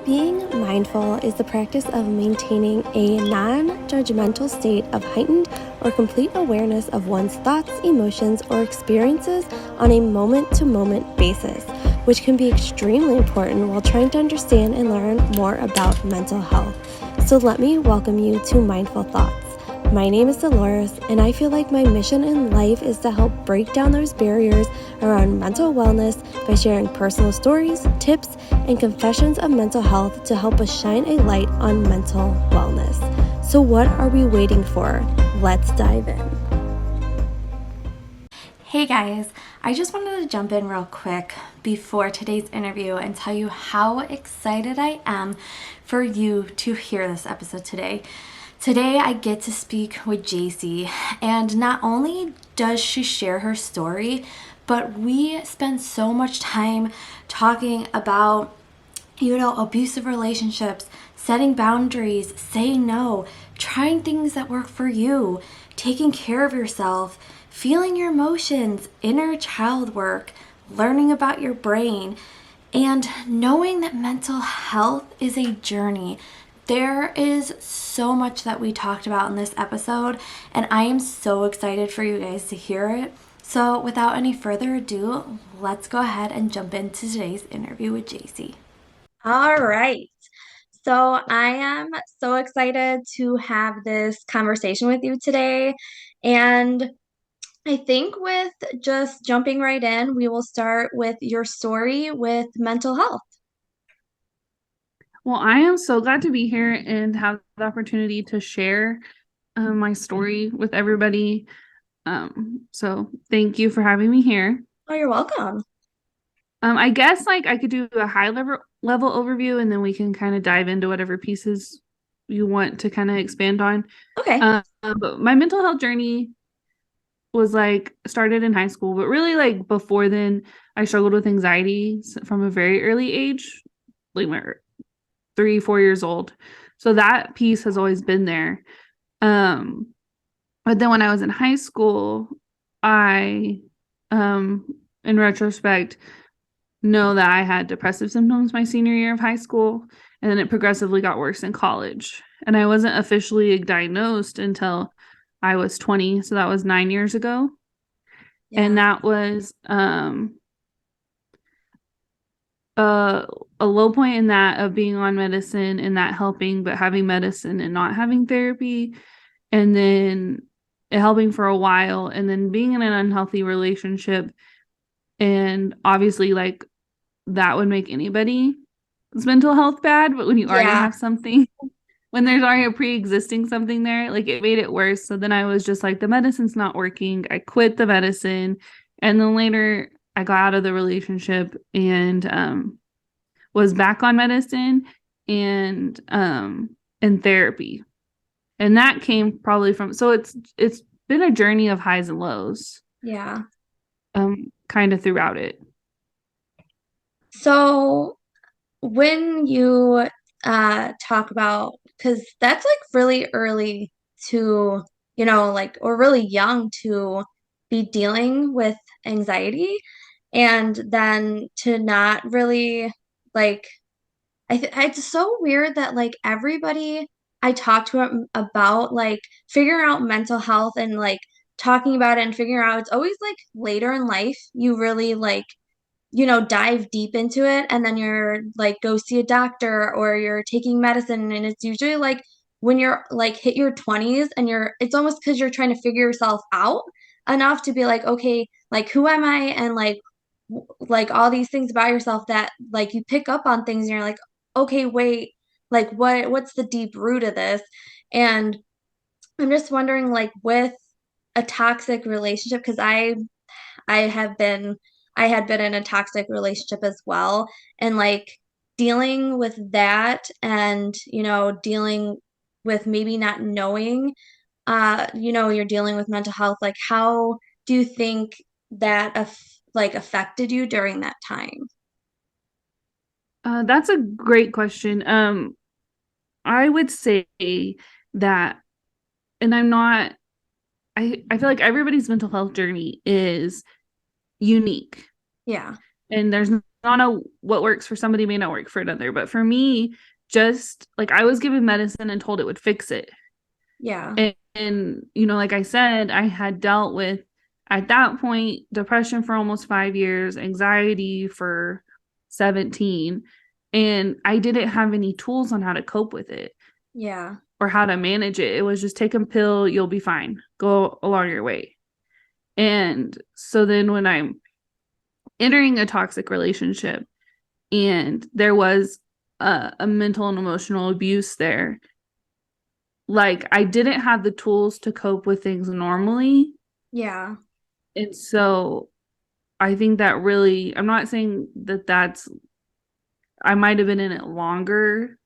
Being mindful is the practice of maintaining a non-judgmental state of heightened or complete awareness of one's thoughts, emotions, or experiences on a moment-to-moment basis, which can be extremely important while trying to understand and learn more about mental health. So let me welcome you to Mindful Thoughts. My name is Deloris, and I feel like my mission in life is to help break down those barriers around mental wellness by sharing personal stories, tips, and confessions of mental health to help us shine a light on mental wellness. So what are we waiting for? Let's dive in. Hey guys, I just wanted to jump in real quick before today's interview and tell you how excited I am for you to hear this episode today. Today I get to speak with Jacy, and not only does she share her story, but we spend so much time talking about, abusive relationships, setting boundaries, saying no, trying things that work for you, taking care of yourself, feeling your emotions, inner child work, learning about your brain, and knowing that mental health is a journey. There is so much that we talked about in this episode, and I am so excited for you guys to hear it. So without any further ado, let's go ahead and jump into today's interview with Jacy. All right. So I am so excited to have this conversation with you today. And I think with just jumping right in, we will start with your story with mental health. Well, I am so glad to be here and have the opportunity to share my story with everybody. So thank you for having me here. Oh, you're welcome. I guess I could do a high level overview, and then we can kind of dive into whatever pieces you want to kind of expand on. Okay. But my mental health journey was started in high school, but really before then, I struggled with anxiety from a very early age, like my 3, 4 years old. So that piece has always been there. Um, but then when I was in high school, I, in retrospect, know that I had depressive symptoms my senior year of high school, and then it progressively got worse in college. And I wasn't officially diagnosed until I was 20, so that was 9 years ago. Yeah. And that was a, a low point in that of being on medicine and that helping, but having medicine and not having therapy, and then it helping for a while, and then being in an unhealthy relationship. And obviously, that would make anybody's mental health bad, but when you already Yeah. have something, when there's already a pre-existing something there, it made it worse. So then I was just like, the medicine's not working. I quit the medicine. And then later I got out of the relationship and was back on medicine and in therapy. And that came probably from, so it's been a journey of highs and lows Yeah. kind of throughout it. So when you talk about, because that's like really early to, or really young to be dealing with anxiety, and then to not really like, it's so weird that like everybody I talk to about like figuring out mental health and like talking about it and figuring out it's always like later in life you really like dive deep into it, and then you're like go see a doctor or you're taking medicine, and it's usually like when you're like hit your 20s and it's almost because you're trying to figure yourself out enough to be like, okay, like who am I, and like like all these things about yourself that like you pick up on things and you're like, okay, wait, like what's the deep root of this? And I'm just wondering, like with a toxic relationship, because I have been I had been in a toxic relationship as well, and like dealing with that, and dealing with maybe not knowing you're dealing with mental health, like how do you think that like affected you during that time? That's a great question. I would say that, and I feel like everybody's mental health journey is unique, Yeah. and there's not know what works for somebody may not work for another. But for me, just like I was given medicine and told it would fix it. Yeah. And you know, like I said, I had dealt with at that point depression for almost 5 years, anxiety for 17, and I didn't have any tools on how to cope with it Yeah. or how to manage it. It was just take a pill, you'll be fine, go along your way. And so then when I'm entering a toxic relationship and there was a mental and emotional abuse there, like I didn't have the tools to cope with things normally. Yeah. And so I think that really, I'm not saying that I might have been in it longer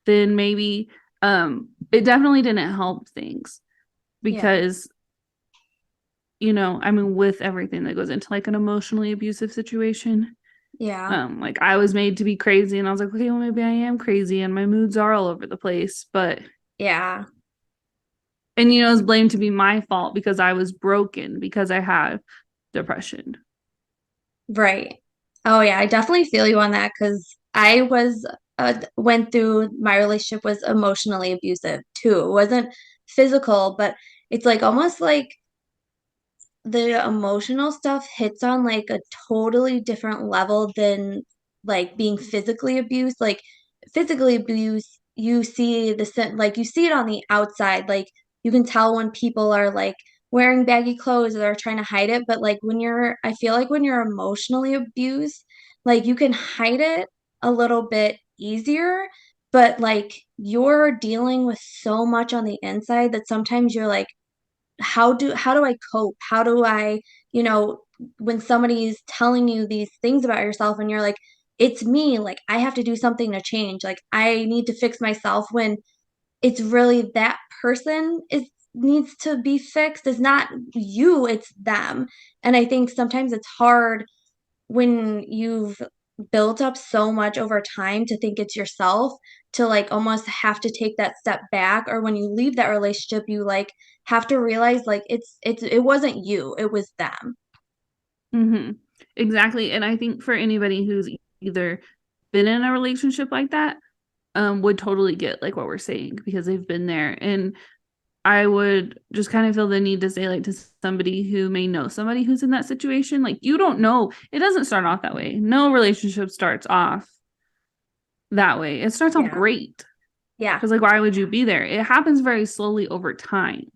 than maybe, it definitely didn't help things Yeah. because, you know, I mean, with everything that goes into like an emotionally abusive situation, Yeah. like I was made to be crazy and I was like, okay, well, maybe I am crazy and my moods are all over the place, but, Yeah. and you know, it's blamed to be my fault because I was broken because I had depression. Right. Oh yeah, I definitely feel you on that because I was went through my relationship was emotionally abusive too. It wasn't physical, but it's like almost like the emotional stuff hits on like a totally different level than like being physically abused. Like physically abused, you see like you see it on the outside. Like you can tell when people are like wearing baggy clothes or they're trying to hide it. But like I feel like when you're emotionally abused, like you can hide it a little bit easier. But like you're dealing with so much on the inside that sometimes you're like, how do I cope? How do I, you know, when somebody's telling you these things about yourself and you're like, it's me, like I have to do something to change. Like I need to fix myself when it's really that person is needs to be fixed. It's not you, it's them. And I think sometimes it's hard when you've built up so much over time to think it's yourself to like almost have to take that step back, or when you leave that relationship you like have to realize like it wasn't you, it was them. Mm-hmm. Exactly. And I think for anybody who's either been in a relationship like that, would totally get like what we're saying because they've been there. And I would just kind of feel the need to say like to somebody who may know somebody who's in that situation, like you don't know, it doesn't start off that way. No relationship starts off that way. It starts off Yeah. great Yeah. because like why would you be there? It happens very slowly over time.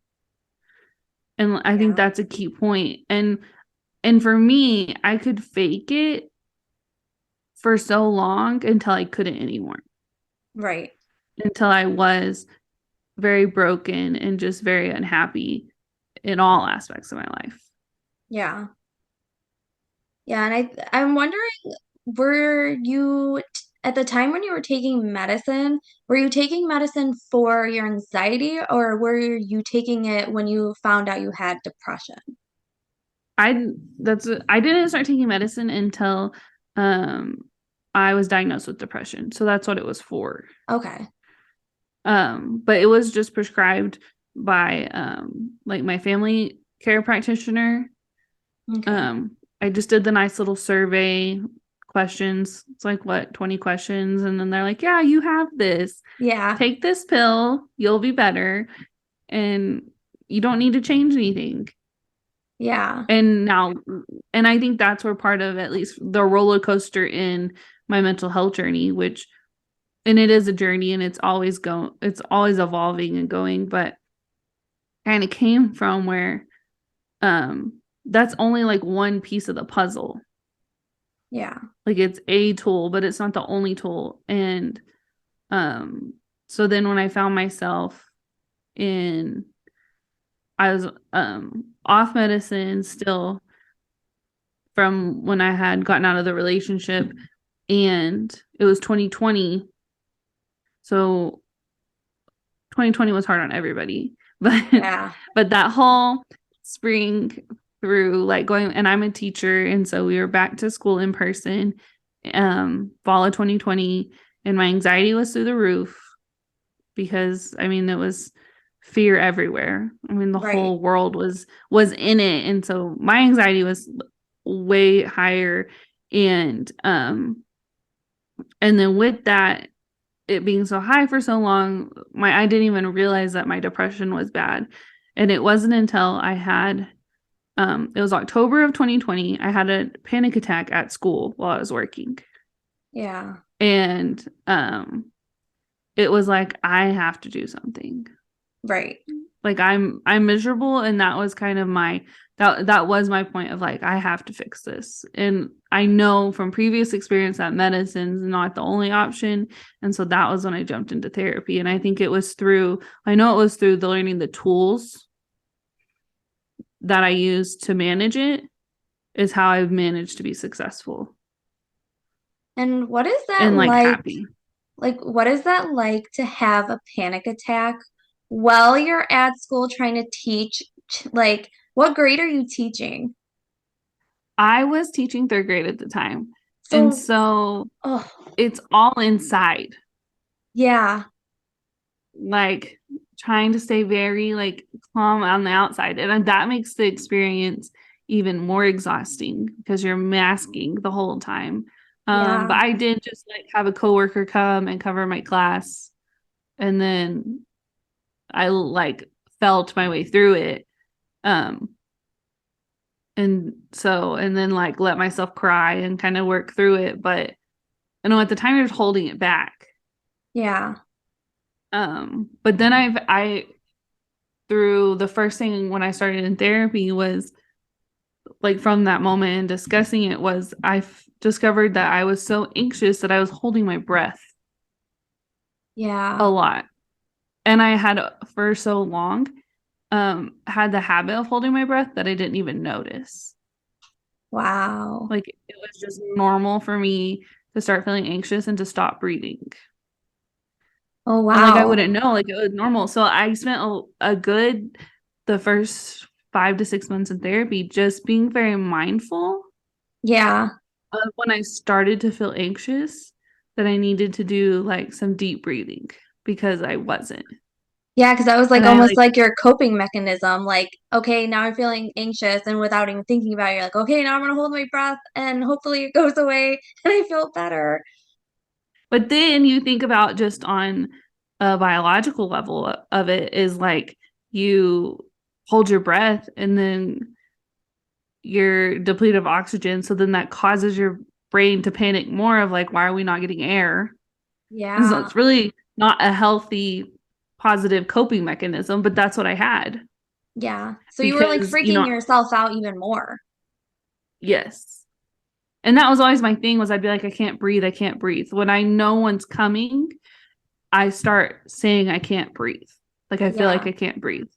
And I think Yeah. that's a key point. And for me, I could fake it for so long until I couldn't anymore. Right. Until I was very broken and just very unhappy in all aspects of my life. Yeah. Yeah, and I'm wondering, were you at the time when you were taking medicine, were you taking medicine for your anxiety or were you taking it when you found out you had depression? I I didn't start taking medicine until um I was diagnosed with depression. So that's what it was for. Okay. But it was just prescribed by like my family care practitioner. Okay. I just did the nice little survey questions. It's like what, 20 questions, and then they're like, "Yeah, you have this. Yeah. Take this pill, you'll be better, and you don't need to change anything." Yeah. And now, and I think that's where part of at least the roller coaster in my mental health journey, which, and it is a journey and it's always evolving and going, but kind of came from where that's only like one piece of the puzzle. Yeah. Like it's a tool, but it's not the only tool. And um so then when I found myself in I was off medicine still from when I had gotten out of the relationship, and it was 2020. So 2020 was hard on everybody. But Yeah. but that whole spring through like going, and I'm a teacher, and so we were back to school in person fall of 2020, and my anxiety was through the roof because I mean it was fear everywhere. I mean the Right. whole world was in it, and so my anxiety was way higher, And then with that, it being so high for so long, I didn't even realize that my depression was bad. And it wasn't until I had it was October of 2020, I had a panic attack at school while I was working. Yeah. And it was like, I have to do something. Right. Like I'm miserable, and that was kind of that was my point of like, I have to fix this. And I know from previous experience that medicine's not the only option. And so that was when I jumped into therapy. And I think it was through the learning the tools that I used to manage it is how I've managed to be successful And what is that and like like? happy. Like, what is that like to have a panic attack while you're at school trying to teach? Like, what grade are you teaching? I was teaching third grade at the time. And So, so oh, it's all inside, yeah, like trying to stay very like calm on the outside. And that makes the experience even more exhausting because you're masking the whole time. But yeah, I did just like have a coworker come and cover my class. And then I like felt my way through it. Um, and then like let myself cry and kind of work through it. But I know at the time I was holding it back. yeah, But then I through the first thing when I started in therapy was like from that moment and discussing it was discovered that I was so anxious that I was holding my breath a yeah. lot. And I had for so long had the habit of holding my breath that I didn't even notice. Wow. Like it was just normal for me to start feeling anxious and to stop breathing. Oh, And like I wow. wouldn't know, like it was normal. So I spent a good the first 5 to 6 months in therapy just being very mindful Yeah. of when I started to feel anxious that I needed to do like some deep breathing because I wasn't. Yeah, because that was like And I almost like, like your coping mechanism. Like, okay, now I'm feeling anxious, and without even thinking about it, you're like, okay, now I'm gonna hold my breath, and hopefully it goes away, and I feel better. but then you think about just on a biological level of it is like you hold your breath and then you're depleted of oxygen. So then that causes your brain to panic more of like, why are we not getting air? And so Yeah. it's really not a healthy, positive coping mechanism, but that's what I had Yeah. So you were like because, freaking yourself out even more. yes. And that was always my thing was I'd be like, I can't breathe. I can't breathe. When I know one's coming, I start saying I can't breathe. Like I feel like Yeah. I can't breathe.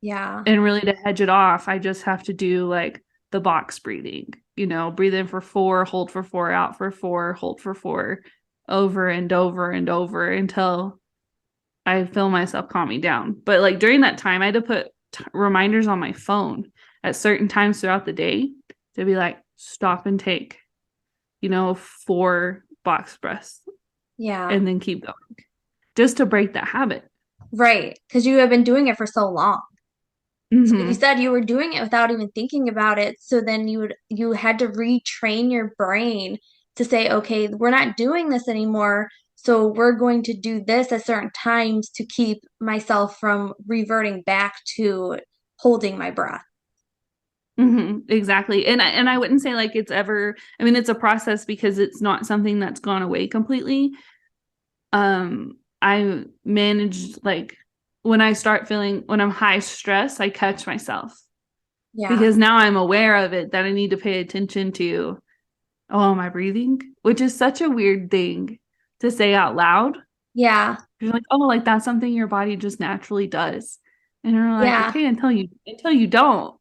Yeah. And really to hedge it off, I just have to do like the box breathing, breathe in for 4, hold for 4, out for 4, hold for 4, over and over and over until I feel myself calming down. But like during that time, I had to put reminders on my phone at certain times throughout the day to be like, stop and take, 4 box breaths Yeah. and then keep going just to break that habit. Right. Because you have been doing it for so long. So like you Mm-hmm. said, you were doing it without even thinking about it. So then you had to retrain your brain to say, okay, we're not doing this anymore. So we're going to do this at certain times to keep myself from reverting back to holding my breath. Mm-hmm. Exactly. And I wouldn't say like it's ever, I mean, it's a process because it's not something that's gone away completely. I managed like when I'm high stress, I catch myself Yeah. because now I'm aware of it that I need to pay attention to, oh, am I breathing? Which is such a weird thing to say out loud. Yeah. You're like, oh, like that's something your body just naturally does. And you're like, Yeah. okay, until you don't.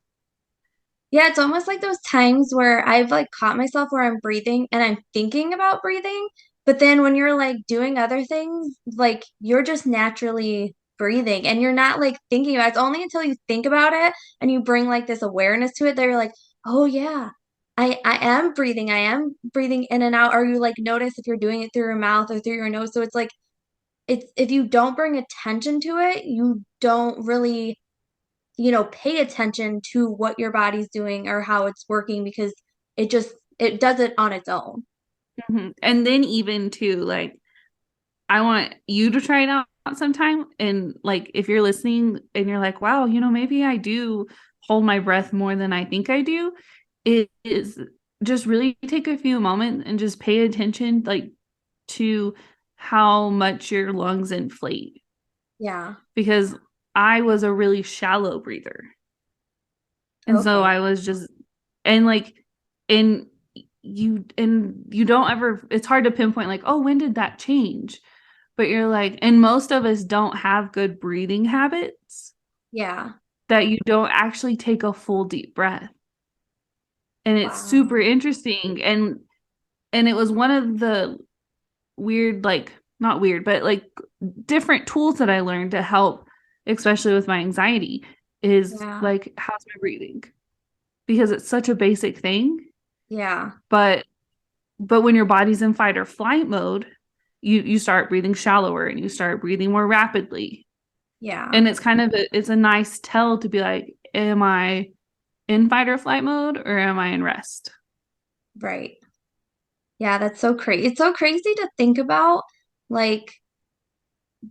Yeah, it's almost like those times where I've like caught myself where I'm breathing and I'm thinking about breathing, but then when you're like doing other things, like you're just naturally breathing and you're not like thinking about it. It's only until you think about it and you bring like this awareness to it that you're like, oh yeah, I am breathing. I am breathing in and out. Or you like notice if you're doing it through your mouth or through your nose. So it's like it's if you don't bring attention to it, you don't really pay attention to what your body's doing or how it's working because it just it does it on its own. And then even too, like, I want you to try it out sometime. And like, if you're listening and you're like, wow, maybe I do hold my breath more than I think I do, it is just really take a few moments and just pay attention, like, to how much your lungs inflate. Yeah. Because I was a really shallow breather. And so Okay. I was just, and like, and you don't ever, it's hard to pinpoint, like, oh, when did that change? But you're like, and most of us don't have good breathing habits, Yeah. that you don't actually take a full deep breath. And it's super Wow. interesting. And it was one of the weird, like, not weird, but like different tools that I learned to help, especially with my anxiety, is Yeah. like, how's my breathing? Because it's such a basic thing. Yeah. But when your body's in fight or flight mode, you start breathing shallower and you start breathing more rapidly. Yeah. And it's kind of it's a nice tell to be like, am I in fight or flight mode, or am I in rest? Right. Yeah, that's so crazy. It's so crazy to think about, like,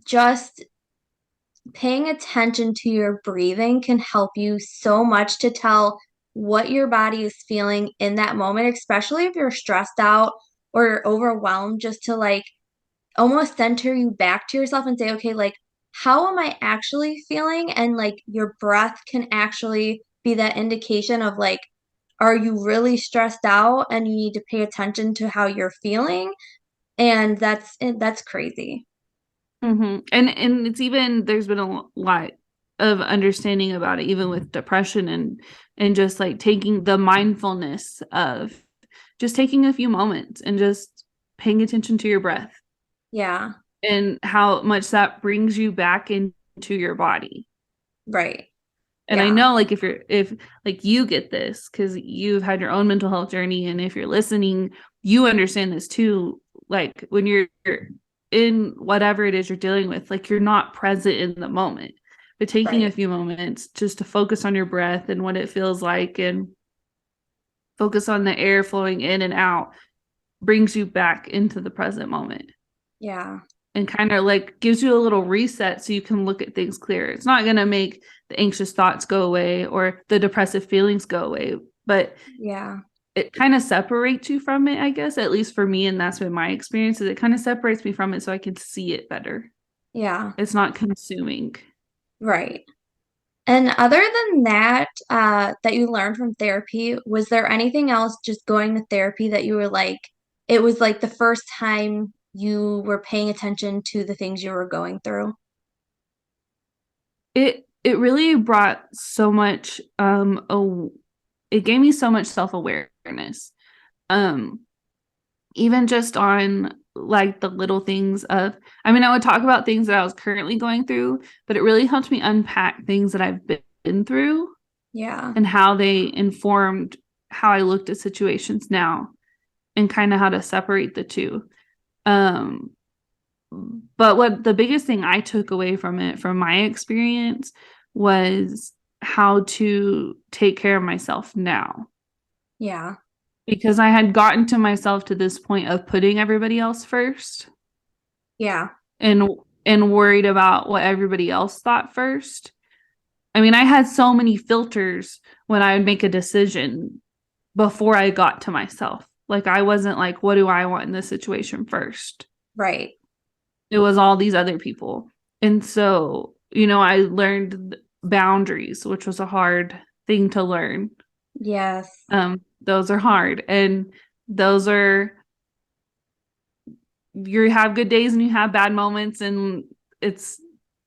just paying attention to your breathing can help you so much to tell what your body is feeling in that moment, especially if you're stressed out or overwhelmed, just to like almost center you back to yourself and say, okay, like, how am I actually feeling? And like your breath can actually be that indication of like, are you really stressed out and you need to pay attention to how you're feeling? And that's crazy. And it's even, there's been a lot of understanding about it, even with depression, and just like taking the mindfulness of just taking a few moments and just paying attention to your breath Yeah, and how much that brings you back into your body. right. And I Yeah. know, like, if like you get this because you've had your own mental health journey, and if you're listening, you understand this too. Like, when you're in whatever it is you're dealing with, like, you're not present in the moment, but taking a Right. few moments just to focus on your breath and what it feels like, and focus on the air flowing in and out, brings you back into the present moment, Yeah. and kind of like gives you a little reset so you can look at things clearer. It's not going to make the anxious thoughts go away or the depressive feelings go away, but Yeah. it kind of separates you from it, I guess, at least for me. And that's been my experience, is it kind of separates me from it so I can see it better. Yeah. It's not consuming. Right. And other than that, that you learned from therapy, was there anything else just going to therapy that you were like, it was like the first time you were paying attention to the things you were going through? It really brought so much it gave me so much self-awareness. Um Even just on like the little things of, I mean, I would talk about things that I was currently going through, but it really helped me unpack things that I've been through Yeah. and how they informed how I looked at situations now, and kind of how to separate the two. Um, but what the biggest thing I took away from it, from my experience, was how to take care of myself now, Yeah. because I had gotten to myself to this point of putting everybody else first, Yeah. and worried about what everybody else thought first. I mean, I had so many filters when I would make a decision before I got to myself. Like, I wasn't like, what do I want in this situation first? Right. It was all these other people. And so, I learned boundaries, which was a hard thing to learn. Yes. Those are hard. And those are, you have good days and you have bad moments, and it's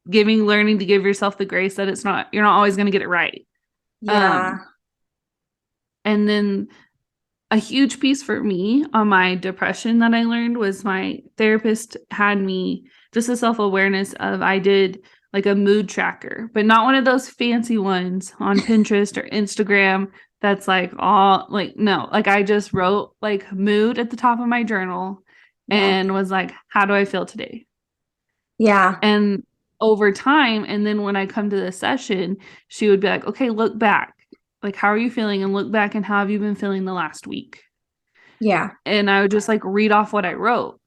learning to give yourself the grace that you're not always going to get it right. Yeah. Um, and then a huge piece for me on my depression that I learned was my therapist had me just a self-awareness of, I did like a mood tracker, but not one of those fancy ones on Pinterest or Instagram that's like all like, no, like I just wrote like mood at the top of my journal Yes. and was like, how do I feel today? Yeah. And over time, and then when I come to the session, she would be like, okay, look back. Like, how are you feeling? And look back, and how have you been feeling the last week? Yeah. And I would just like read off what I wrote.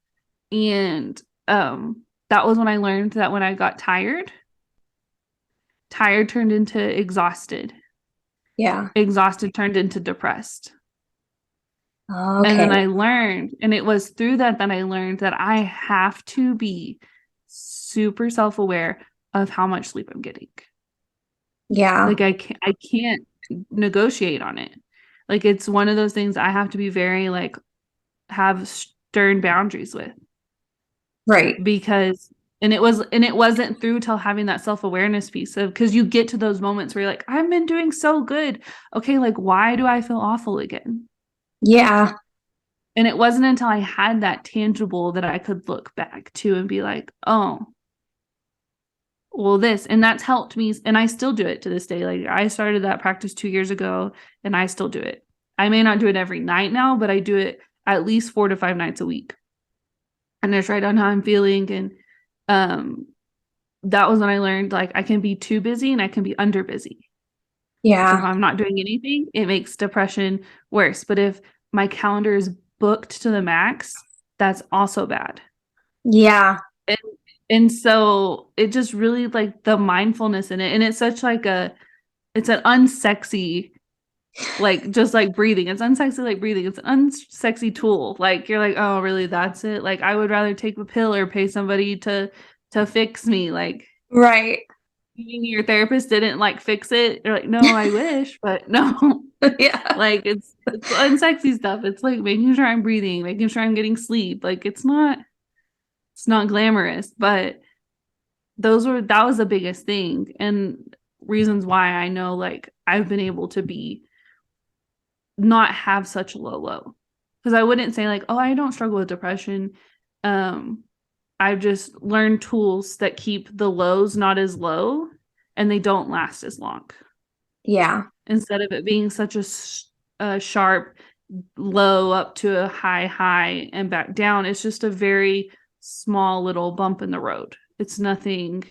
And that was when I learned that when I got tired, tired turned into exhausted. Yeah. Exhausted turned into depressed. And Okay. then I learned, and it was through that that I learned that I have to be super self-aware of how much sleep I'm getting. Yeah. Like I can't negotiate on it. Like it's one of those things I have to be very like have stern boundaries with, Right. because and it wasn't through till having that self-awareness piece of, because you get to those moments where you're like, I've been doing so good. Okay, like why do I feel awful again? Yeah. And it wasn't until I had that tangible that I could look back to and be like, oh, well, this, and that's helped me. And I still do it to this day. Like I started that practice 2 years ago and I still do it. I may not do it every night now, but I do it at least 4 to 5 nights a week. And I just write down how I'm feeling. And that was when I learned like I can be too busy and I can be under busy. So if Yeah. I'm not doing anything, it makes depression worse. But if my calendar is booked to the max, that's also bad. Yeah. And, and so it just really like the mindfulness in it. And it's such like it's an unsexy, like just like breathing. It's unsexy like breathing. It's an unsexy tool. Like you're like, oh, really? That's it? Like I would rather take a pill or pay somebody to fix me. Like Right. your therapist didn't like fix it. You're like, no, I wish, but no. Yeah. Like it's unsexy stuff. It's like making sure I'm breathing, making sure I'm getting sleep. Like it's not glamorous, but that was the biggest thing and reasons why I know like I've been able to be not have such a low. Because I wouldn't say like, oh, I don't struggle with depression. Um, I've just learned tools that keep the lows not as low and they don't last as long. Yeah. Instead of it being such a sharp low up to a high and back down, it's just a very small little bump in the road. It's nothing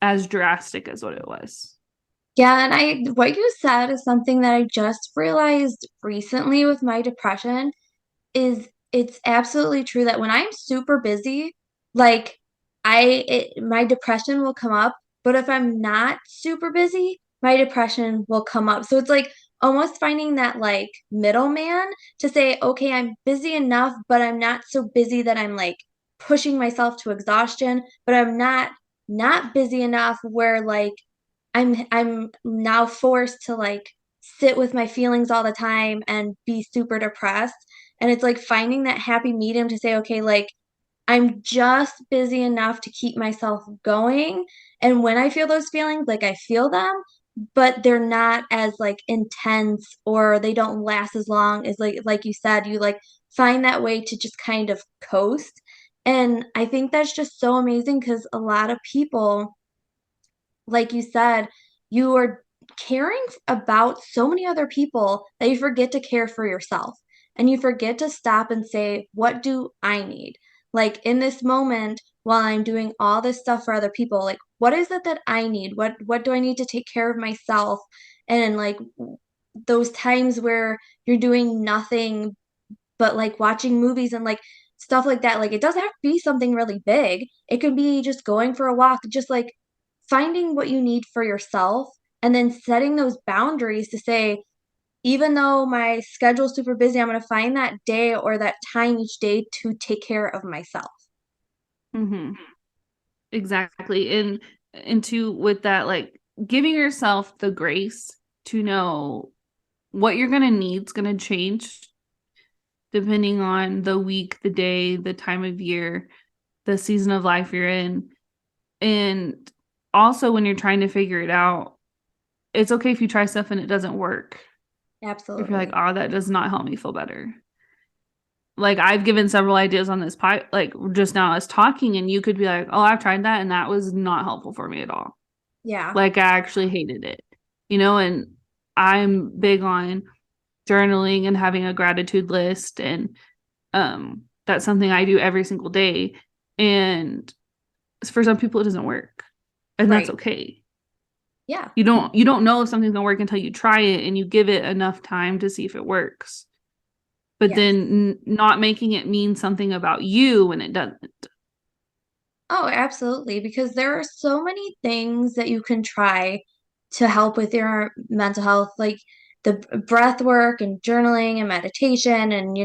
as drastic as what it was. Yeah, and what you said is something that I just realized recently with my depression is it's absolutely true that when I'm super busy, like my depression will come up, but if I'm not super busy, my depression will come up. So it's like almost finding that like middleman to say, okay, I'm busy enough, but I'm not so busy that I'm like pushing myself to exhaustion, but I'm not busy enough where like I'm now forced to like sit with my feelings all the time and be super depressed. And it's like finding that happy medium to say, okay, like I'm just busy enough to keep myself going. And when I feel those feelings, like I feel them, but they're not as like intense or they don't last as long as like you said, you like find that way to just kind of coast. And I think that's just so amazing because a lot of people like you said, you are caring about so many other people that you forget to care for yourself. And you forget to stop and say, what do I need? Like in this moment, while I'm doing all this stuff for other people, like what is it that I need? What do I need to take care of myself? And like those times where you're doing nothing but like watching movies and like stuff like that. Like it doesn't have to be something really big. It could be just going for a walk, just like finding what you need for yourself and then setting those boundaries to say, even though my schedule's super busy, I'm going to find that day or that time each day to take care of myself. Mm-hmm. Exactly. And to with that, like giving yourself the grace to know what you're gonna need is gonna change depending on the week, the day, the time of year, the season of life you're in. And also when you're trying to figure it out, it's okay if you try stuff and it doesn't work. If you're like, Absolutely. oh, that does not help me feel better. Like I've given several ideas on this pipe, like just now us talking, and you could be like, oh, I've tried that and that was not helpful for me at all. Yeah. Like I actually hated it, and I'm big on journaling and having a gratitude list. And that's something I do every single day. And for some people, it doesn't work. And that's Right. okay. Yeah. You don't know if something's gonna work until you try it and you give it enough time to see if it works. but Yes. then not making it mean something about you when it doesn't. Oh, absolutely. Because there are so many things that you can try to help with your mental health, like the breath work and journaling and meditation. And,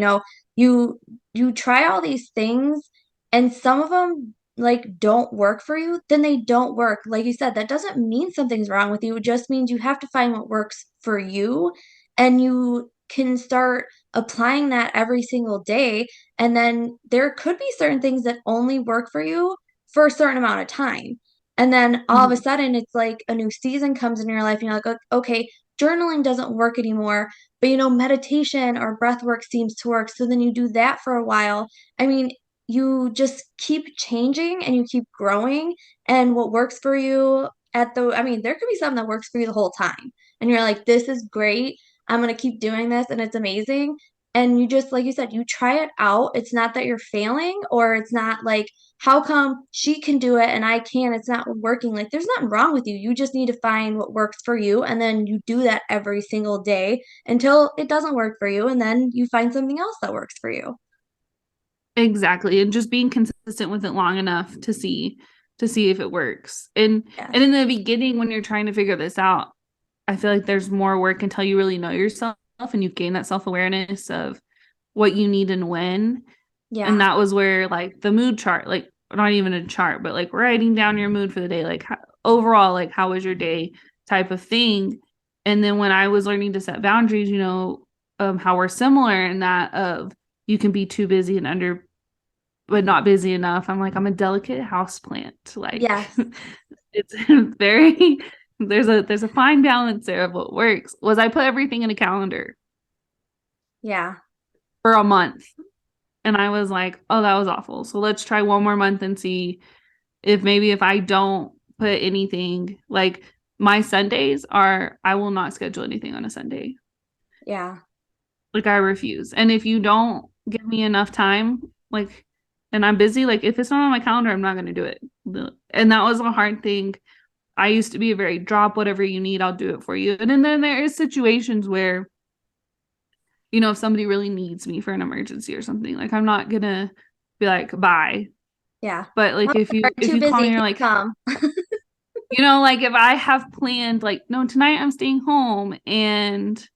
you try all these things and some of them like don't work for you, then they don't work. Like you said, that doesn't mean something's wrong with you. It just means you have to find what works for you. And you can start applying that every single day. And then there could be certain things that only work for you for a certain amount of time. And then all of a Mhm. sudden, it's like a new season comes in your life, and you're like, okay, journaling doesn't work anymore, but meditation or breath work seems to work. So then you do that for a while. I mean, you just keep changing and you keep growing, and what works for you there could be something that works for you the whole time. And you're like, this is great. I'm going to keep doing this, and it's amazing. And you just, like you said, you try it out. It's not that you're failing, or it's not like, how come she can do it and I can't? It's not working. Like, there's nothing wrong with you. You just need to find what works for you. And then you do that every single day until it doesn't work for you. And then you find something else that works for you. Exactly. And just being consistent with it long enough to see if it works. And Yes. in the beginning when you're trying to figure this out, I feel like there's more work until you really know yourself and you gain that self-awareness of what you need and when. And Yeah. that was where like the mood chart, like not even a chart, but like writing down your mood for the day, like overall, like how was your day type of thing. And then when I was learning to set boundaries, how we're similar in that of you can be too busy and under, but not busy enough. I'm like, I'm a delicate house plant. Like Yes. it's very, there's a fine balance there of what works. Was I put everything in a calendar Yeah. for a month? And I was like, oh, that was awful. So let's try one more month and see if I don't put anything, like my Sundays are, I will not schedule anything on a Sunday. Yeah. Like I refuse. And if you don't give me enough time, like, and I'm busy, like if it's not on my calendar, I'm not going to do it. And that was a hard thing. I used to be a very drop whatever you need, I'll do it for you. And then there is situations where, if somebody really needs me for an emergency or something, like I'm not gonna be like, bye. Yeah. But like Well, if too you call busy me, if you're you like, come. like if I have planned, like, no, tonight I'm staying home and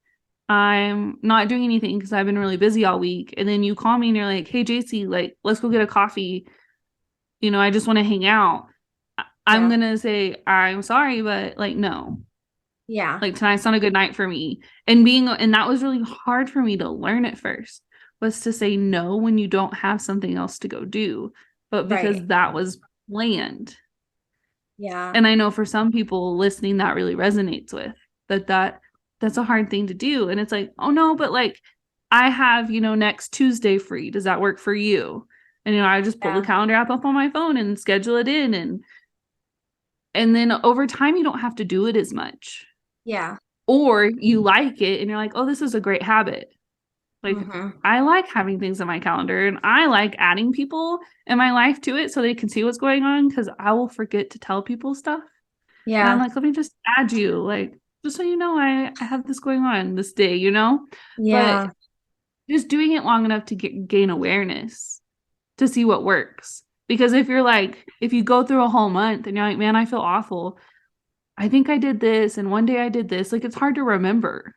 I'm not doing anything because I've been really busy all week. And then you call me and you're like, hey, Jacy, like, let's go get a coffee. I just want to hang out. I'm Yeah. going to say, I'm sorry, but like, no, Yeah. like tonight's not a good night for me. And that was really hard for me to learn at first, was to say no when you don't have something else to go do. But Right. because that was planned. Yeah. And I know for some people listening that really resonates with that's a hard thing to do. And it's like, oh no, but like I have, next Tuesday free. Does that work for you? And I just pull the Yeah. calendar app up on my phone and schedule it in, and then over time you don't have to do it as much. Yeah. Or you like it and you're like, oh, this is a great habit. Like Mm-hmm. I like having things in my calendar and I like adding people in my life to it so they can see what's going on, because I will forget to tell people stuff. And I'm Yeah. like, let me just add you, like, just so you know, I have this going on this day, But Yeah. just doing it long enough to gain awareness to see what works. Because if you go through a whole month and you're like, man, I feel awful. I think I did this, and one day I did this. Like, it's hard to remember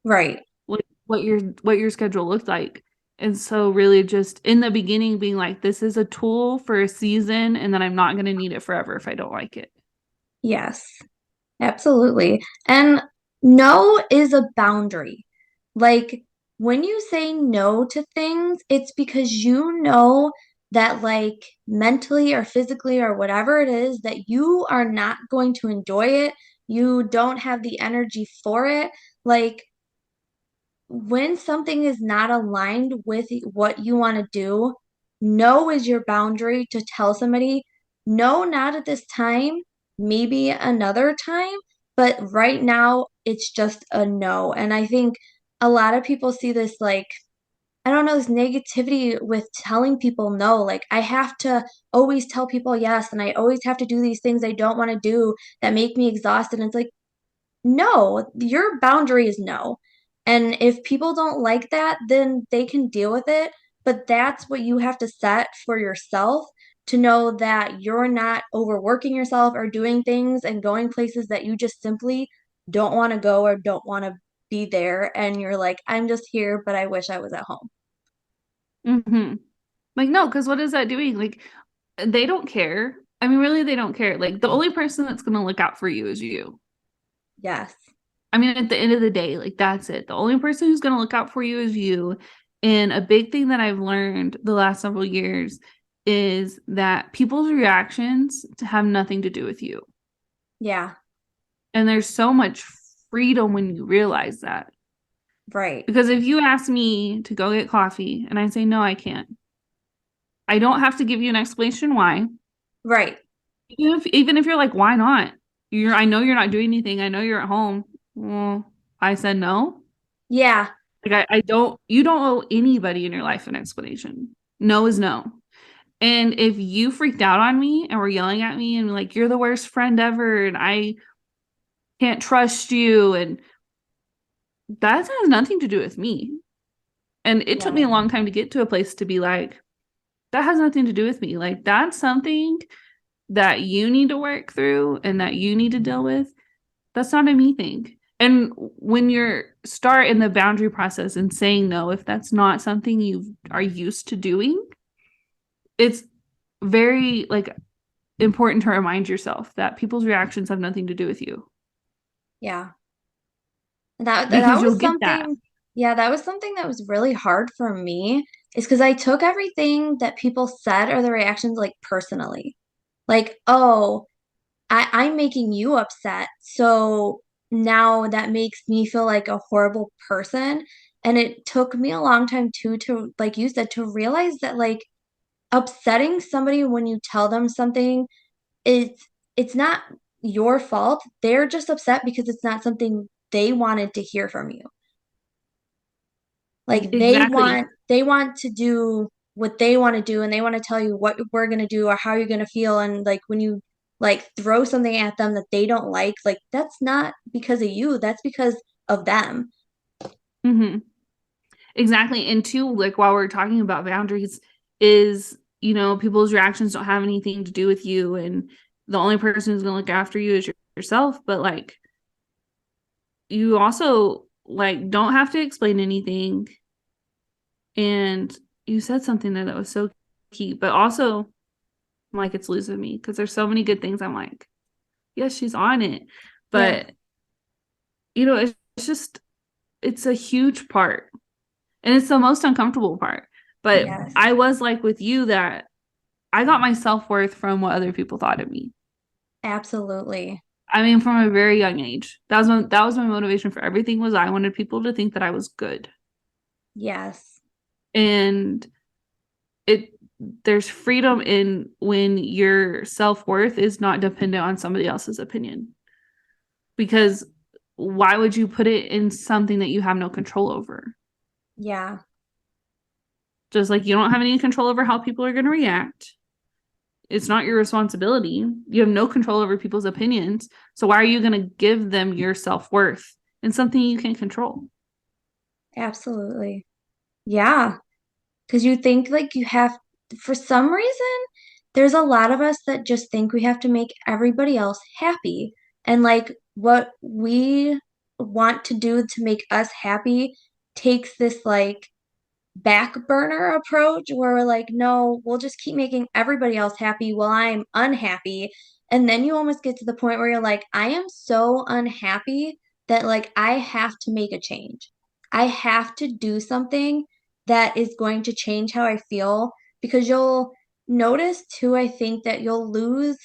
Right. what your schedule looked like. And so really just in the beginning being like, this is a tool for a season, and then I'm not going to need it forever if I don't like it. Yes. Absolutely. And no is a boundary. Like when you say no to things, it's because you know that, like, mentally or physically or whatever it is, that you are not going to enjoy it. You don't have the energy for it. Like, when something is not aligned with what you want to do, no is your boundary to tell somebody, no, not at this time, maybe another time, but right now it's just a no. And I think a lot of people see this, like, I don't know, this negativity with telling people no. Like, I have to always tell people yes, and I always have to do these things I don't want to do that make me exhausted. And it's like, no, your boundary is no. And if people don't like that, then they can deal with it. But that's what you have to set for yourself to know that you're not overworking yourself or doing things and going places that you just simply don't want to go or don't want to be there. And you're like, I'm just here, but I wish I was at home. Hmm. Like, no, because what is that doing? Like, they don't care. I mean, really, they don't care. Like, the only person that's going to look out for you is you. Yes. I mean, at the end of the day, like, that's it. The only person who's going to look out for you is you. And a big thing that I've learned the last several years is that people's reactions have nothing to do with you. Yeah. And there's so much freedom when you realize that. Right. Because if you ask me to go get coffee and I say, no, I can't, I don't have to give you an explanation why. Right. Even if you're like, why not? I know you're not doing anything. I know you're at home. Well, I said no. Yeah. Like I don't, you don't owe anybody in your life an explanation. No is no. And if you freaked out on me and were yelling at me and like, you're the worst friend ever and I can't trust you, and that has nothing to do with me. And it took me Yeah. a long time to get to a place to be like, that has nothing to do with me. Like, that's something that you need to work through and that you need to deal with. That's not a me thing. And when you're start in the boundary process and saying no, if that's not something you are used to doing, it's very like important to remind yourself that people's reactions have nothing to do with you, Yeah. That because was you'll get that. something, yeah, that was something that was really hard for me, is because I took everything that people said or the reactions like personally. Like, oh, I'm making you upset. So now that makes me feel like a horrible person. And it took me a long time too to, like you said, to realize that like upsetting somebody when you tell them something is it's not your fault. They're just upset because it's not something they wanted to hear from you. Like Exactly. they want to do what they want to do and they want to tell you what we're going to do or how you're going to feel, and like when you like throw something at them that they don't like that's not because of you, that's because of them. Hmm. Exactly. And two, like while we're talking about boundaries, is, people's reactions don't have anything to do with you. And the only person who's going to look after you is yourself. But like, you also like don't have to explain anything. And you said something there that was so key, but also I'm like, it's losing me because there's so many good things. I'm like, yes, she's on it. Yeah. But, it's just, it's a huge part. And it's the most uncomfortable part. But Yes. I was like with you that I got my self-worth from what other people thought of me. Absolutely. I mean, from a very young age. That was my motivation for everything, was I wanted people to think that I was good. Yes. And it there's freedom in when your self-worth is not dependent on somebody else's opinion. Because why would you put it in something that you have no control over? Yeah. Just like you don't have any control over how people are going to react. It's not your responsibility. You have no control over people's opinions. So why are you going to give them your self-worth in something you can control? Absolutely. Yeah. Because you think like you have, for some reason, there's a lot of us that just think we have to make everybody else happy. And like what we want to do to make us happy takes this like back burner approach where we're like, no, we'll just keep making everybody else happy while I'm unhappy. And then you almost get to the point where you're like, I am so unhappy that like I have to make a change. I have to do something that is going to change how I feel, because you'll notice too, I think that you'll lose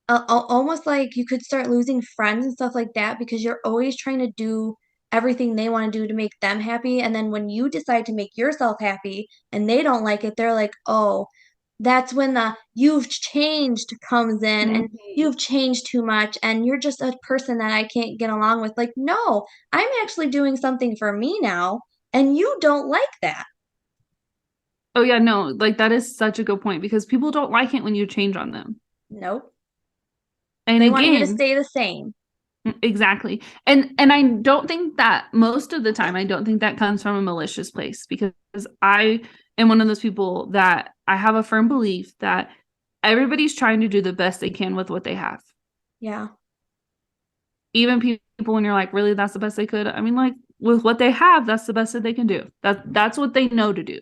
almost like you could start losing friends and stuff like that because you're always trying to do everything they want to do to make them happy. And then when you decide to make yourself happy and they don't like it, they're like, oh, that's when the you've changed comes in and Mm-hmm. you've changed too much and you're just a person that I can't get along with. Like, no, I'm actually doing something for me now and you don't like that. Oh yeah, no, like that is such a good point because people don't like it when you change on them. Nope. And They want you to again, stay the same. Exactly. And I don't think that most of the time, I don't think that comes from a malicious place, because I am one of those people that I have a firm belief that everybody's trying to do the best they can with what they have. Yeah. Even people, when you're like, really, that's the best they could. I mean, like, with what they have, that's the best that they can do. That's what they know to do.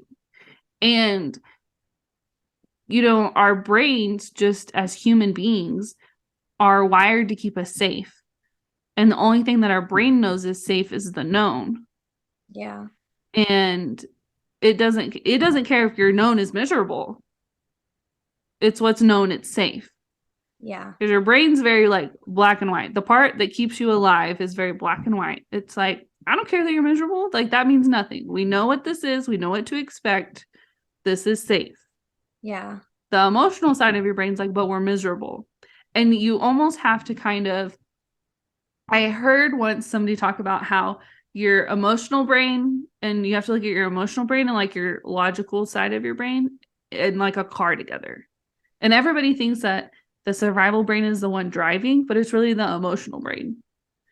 And our brains, just as human beings, are wired to keep us safe. And the only thing that our brain knows is safe is the known. Yeah. And it doesn't care if your known is miserable. It's what's known, it's safe. Yeah. Because your brain's very like black and white. The part that keeps you alive is very black and white. It's like, I don't care that you're miserable. Like, that means nothing. We know what this is. We know what to expect. This is safe. Yeah. The emotional side of your brain's like, but we're miserable. And you almost have to kind of, I heard once somebody talk about how your emotional brain, and you have to look at your emotional brain and like your logical side of your brain in like a car together. And everybody thinks that the survival brain is the one driving, but it's really the emotional brain.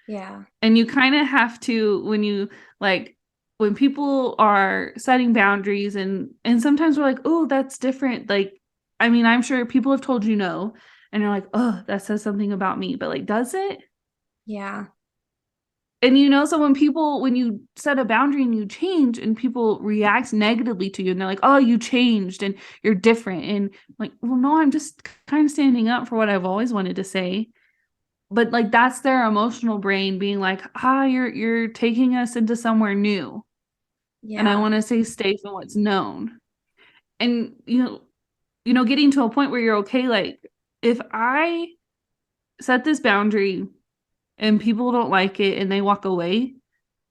Yeah. And you kind of have to, when people are setting boundaries, and sometimes we're like, oh, that's different. Like, I mean, I'm sure people have told you no, and you're like, oh, that says something about me. But like, does it? Yeah. And so when you set a boundary and you change and people react negatively to you, and they're like, oh, you changed and you're different. And like, well, no, I'm just kind of standing up for what I've always wanted to say. But like, that's their emotional brain being like, you're taking us into somewhere new. And I Yeah. want to stay safe in what's known. And getting to a point where you're okay, like, if I set this boundary and people don't like it and they walk away,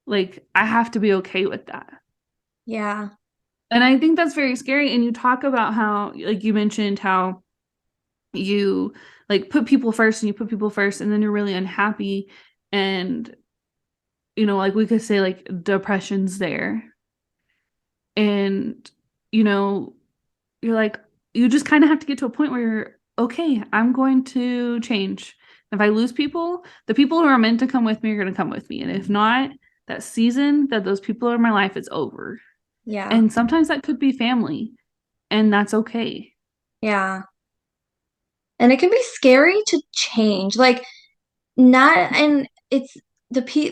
like, I have to be okay with that. Yeah. And I think that's very scary. And you talk about how, like, you mentioned how you like put people first, and you put people first, and then you're really unhappy. And, like, we could say like depression's there. And, you know, you're like, you just kind of have to get to a point where you're okay, I'm going to change. If I lose people, the people who are meant to come with me are going to come with me. And if not, that season that those people are in my life is over. Yeah. And sometimes that could be family, and that's okay. Yeah. And it can be scary to change. Like, not, and it's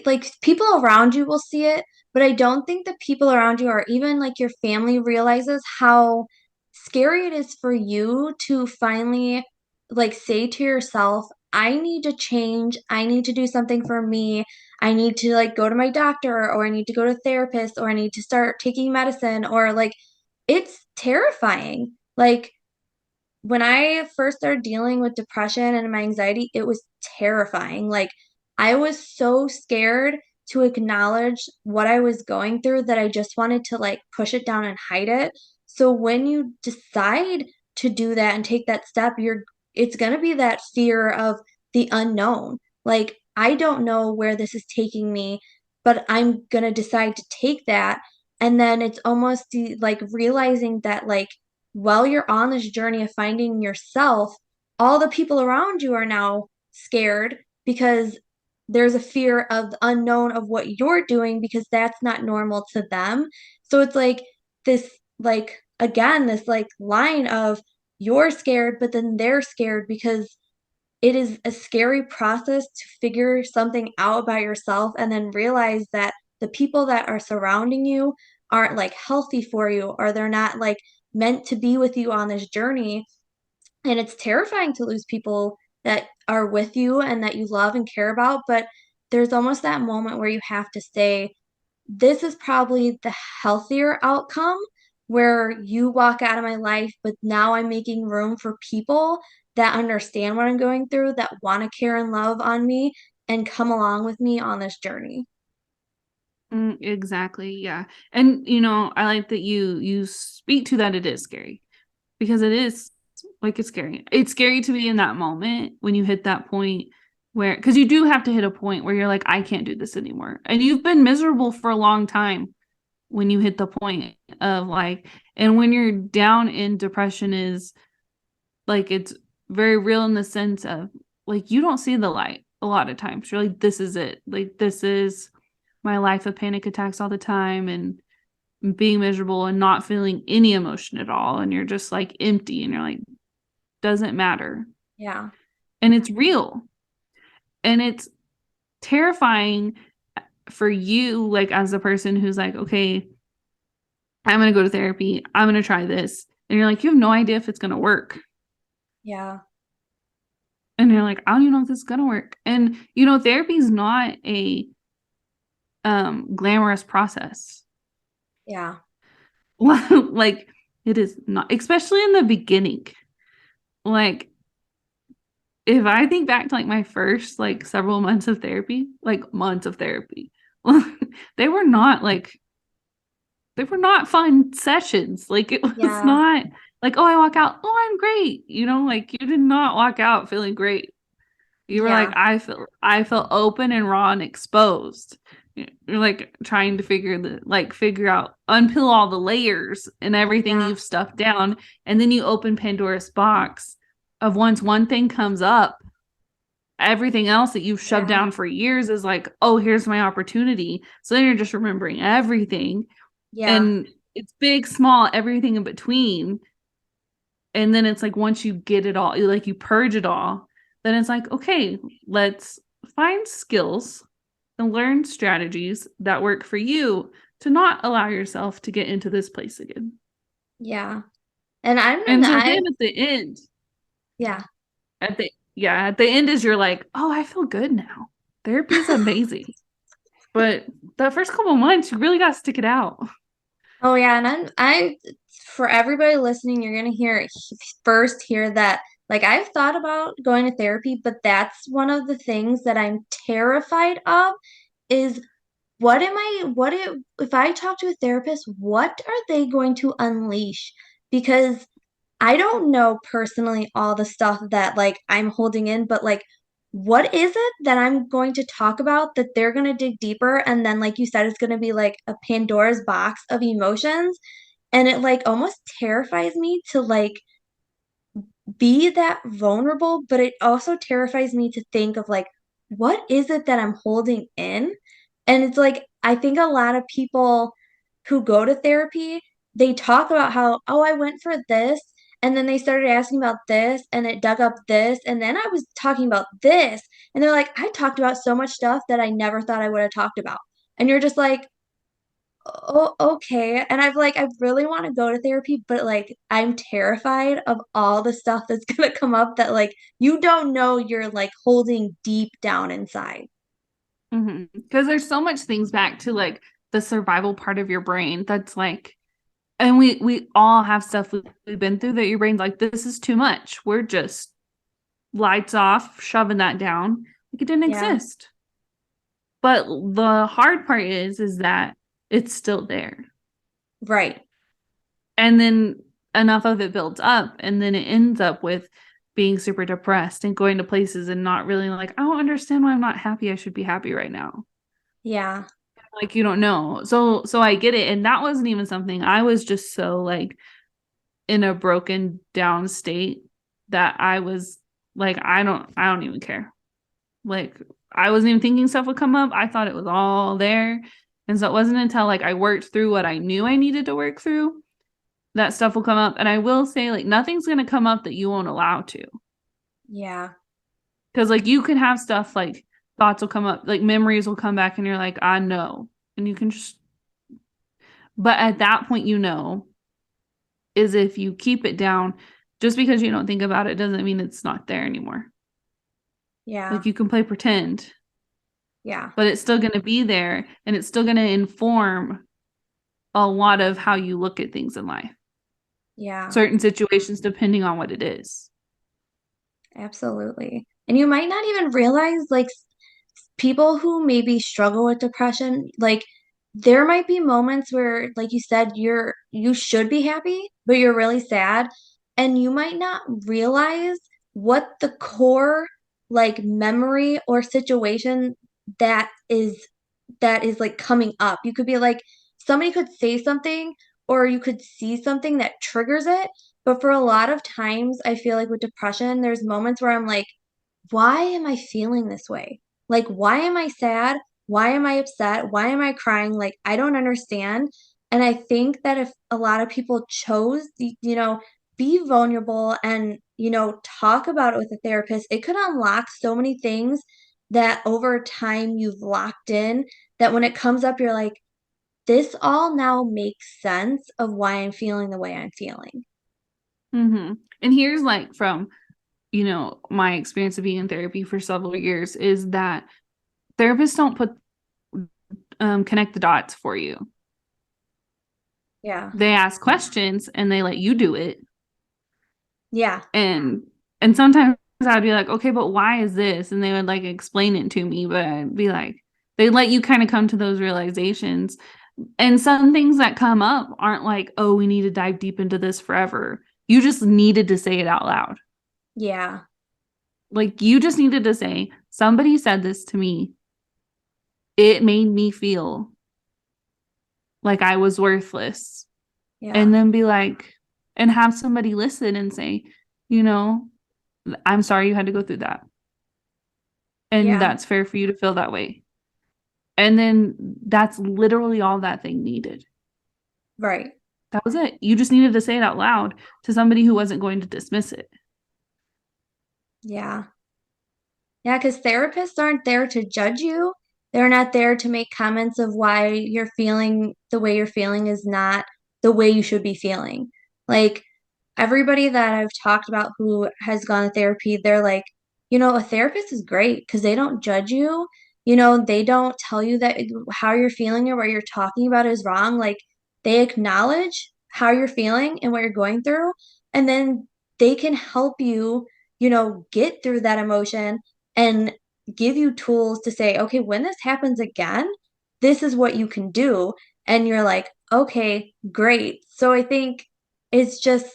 like people around you will see it, but I don't think the people around you, or even like your family, realizes how scary it is for you to finally like say to yourself, I need to change. I need to do something for me. I need to like go to my doctor, or I need to go to a therapist, or I need to start taking medicine, or like it's terrifying. Like, when I first started dealing with depression and my anxiety, it was terrifying. Like, I was so scared to acknowledge what I was going through that I just wanted to like push it down and hide it. So when you decide to do that and take that step, it's going to be that fear of the unknown. Like, I don't know where this is taking me, but I'm going to decide to take that. And then it's almost like realizing that, like, while you're on this journey of finding yourself, all the people around you are now scared because there's a fear of the unknown of what you're doing because that's not normal to them. So it's like this, like, again, this like line of you're scared, but then they're scared because it is a scary process to figure something out about yourself and then realize that the people that are surrounding you aren't like healthy for you, or they're not like meant to be with you on this journey. And it's terrifying to lose people that are with you and that you love and care about. But there's almost that moment where you have to say, this is probably the healthier outcome, where you walk out of my life, but now I'm making room for people that understand what I'm going through, that want to care and love on me and come along with me on this journey. Exactly. Yeah. And I like that you speak to that. It is scary, because it is, like, it's scary. It's scary to be in that moment when you hit that point where, because you do have to hit a point where you're like, I can't do this anymore. And you've been miserable for a long time when you hit the point of like, and when you're down in depression, is like, it's very real in the sense of like, you don't see the light. a lot of times. You're like, this is it. Like, this is my life of panic attacks all the time and being miserable and not feeling any emotion at all. And you're just like empty and you're like, doesn't matter. Yeah. And it's real. And it's terrifying for you, like as a person who's like, okay, I'm going to go to therapy. I'm going to try this. And you're like, you have no idea if it's going to work. Yeah. And you're like, I don't even know if this is going to work. And, therapy is not a glamorous process. Yeah. Like, it is not, especially in the beginning. Like, if I think back to like my first like several months of therapy, they were not fun sessions. Like it was Yeah. not like, oh, I walk out, oh, I'm great. Like you did not walk out feeling great. You were like, Yeah. I feel open and raw and exposed. You're like trying to figure out, unpeel all the layers and everything Yeah. you've stuffed down. And then you open Pandora's box of once one thing comes up, everything else that you've shoved Yeah. down for years is like, oh, here's my opportunity. So then you're just remembering everything. Yeah. And it's big, small, everything in between. And then it's like once you get it all, you purge it all, then it's like, okay, let's find skills and learn strategies that work for you to not allow yourself to get into this place again. Yeah. And And so then at the end, yeah. at the end is you're like, oh, I feel good now. Therapy's amazing. But the first couple months, you really got to stick it out. Oh yeah, and for everybody listening, you're gonna hear that like I've thought about going to therapy, but that's one of the things that I'm terrified of is if I talk to a therapist, what are they going to unleash? Because I don't know personally all the stuff that like I'm holding in, but like what is it that I'm going to talk about that they're going to dig deeper and then like you said it's going to be like a Pandora's box of emotions and it like almost terrifies me to like be that vulnerable, but it also terrifies me to think of like what is it that I'm holding in? And it's like I think a lot of people who go to therapy, they talk about how, oh, I went for this, and then they started asking about this, and it dug up this, and then I was talking about this, and they're like, I talked about so much stuff that I never thought I would have talked about. And you're just like, oh, okay. And I really want to go to therapy, but like I'm terrified of all the stuff that's gonna come up that like you don't know you're like holding deep down inside. Because there's so much things back to like the survival part of your brain that's like, and we all have stuff we've been through that your brain's like, this is too much. We're just lights off, shoving that down like it didn't Yeah, exist. But the hard part is that it's still there. right. And then enough of it builds up, and then it ends up with being super depressed and going to places and not really like, I don't understand why I'm not happy. I should be happy right now. Yeah, Like you don't know. So I get it. And that wasn't even something. I was just so like in a broken down state that I was like, I don't even care. Like I wasn't even thinking stuff would come up. I thought it was all there. And so it wasn't until like I worked through what I knew I needed to work through that stuff will come up. And I will say, like, nothing's going to come up that you won't allow to. yeah, Because, like, you can have stuff like thoughts will come up, like memories will come back, and you're like, I know. And you can just, but at that point, is if you keep it down, just because you don't think about it doesn't mean it's not there anymore. yeah, Like, you can play pretend, yeah, but it's still going to be there and it's still going to inform a lot of how you look at things in life, yeah. certain situations, depending on what it is. Absolutely. And you might not even realize, like, people who maybe struggle with depression, like, there might be moments where, like you said, you should be happy, but you're really sad. And you might not realize what the core, like, memory or situation that is that is like coming up. You could be like, somebody could say something, or you could see something that triggers it. But for a lot of times, I feel like with depression, there's moments where I'm like, why am I feeling this way? Like, why am I sad? Why am I upset? Why am I crying? Like, I don't understand. And I think that if a lot of people chose, be vulnerable and, talk about it with a therapist, it could unlock so many things that over time you've locked in that when it comes up, you're like, this all now makes sense of why I'm feeling the way I'm feeling. Mm-hmm. And here's like from, my experience of being in therapy for several years is that therapists don't connect the dots for you. Yeah. They ask questions and they let you do it. Yeah. And sometimes I'd be like, okay, but why is this? And they would like explain it to me, but I'd be like, they let you kind of come to those realizations. And some things that come up aren't like, oh, we need to dive deep into this forever. You just needed to say it out loud. Yeah. Like you just needed to say, somebody said this to me. It made me feel like I was worthless. And Yeah. then be like, and have somebody listen and say, you know, I'm sorry you had to go through that. And Yeah. that's fair for you to feel that way. And then that's literally all that thing needed. Right. That was it. You just needed to say it out loud to somebody who wasn't going to dismiss it. Yeah. Yeah, because therapists aren't there to judge you. They're not there to make comments of why you're feeling the way you're feeling is not the way you should be feeling. Like everybody that I've talked about who has gone to therapy, they're like, a therapist is great because they don't judge you. They don't tell you that how you're feeling or what you're talking about is wrong. Like they acknowledge how you're feeling and what you're going through, and then they can help you, get through that emotion and give you tools to say, okay, when this happens again, this is what you can do. And you're like, okay, great. So I think it's just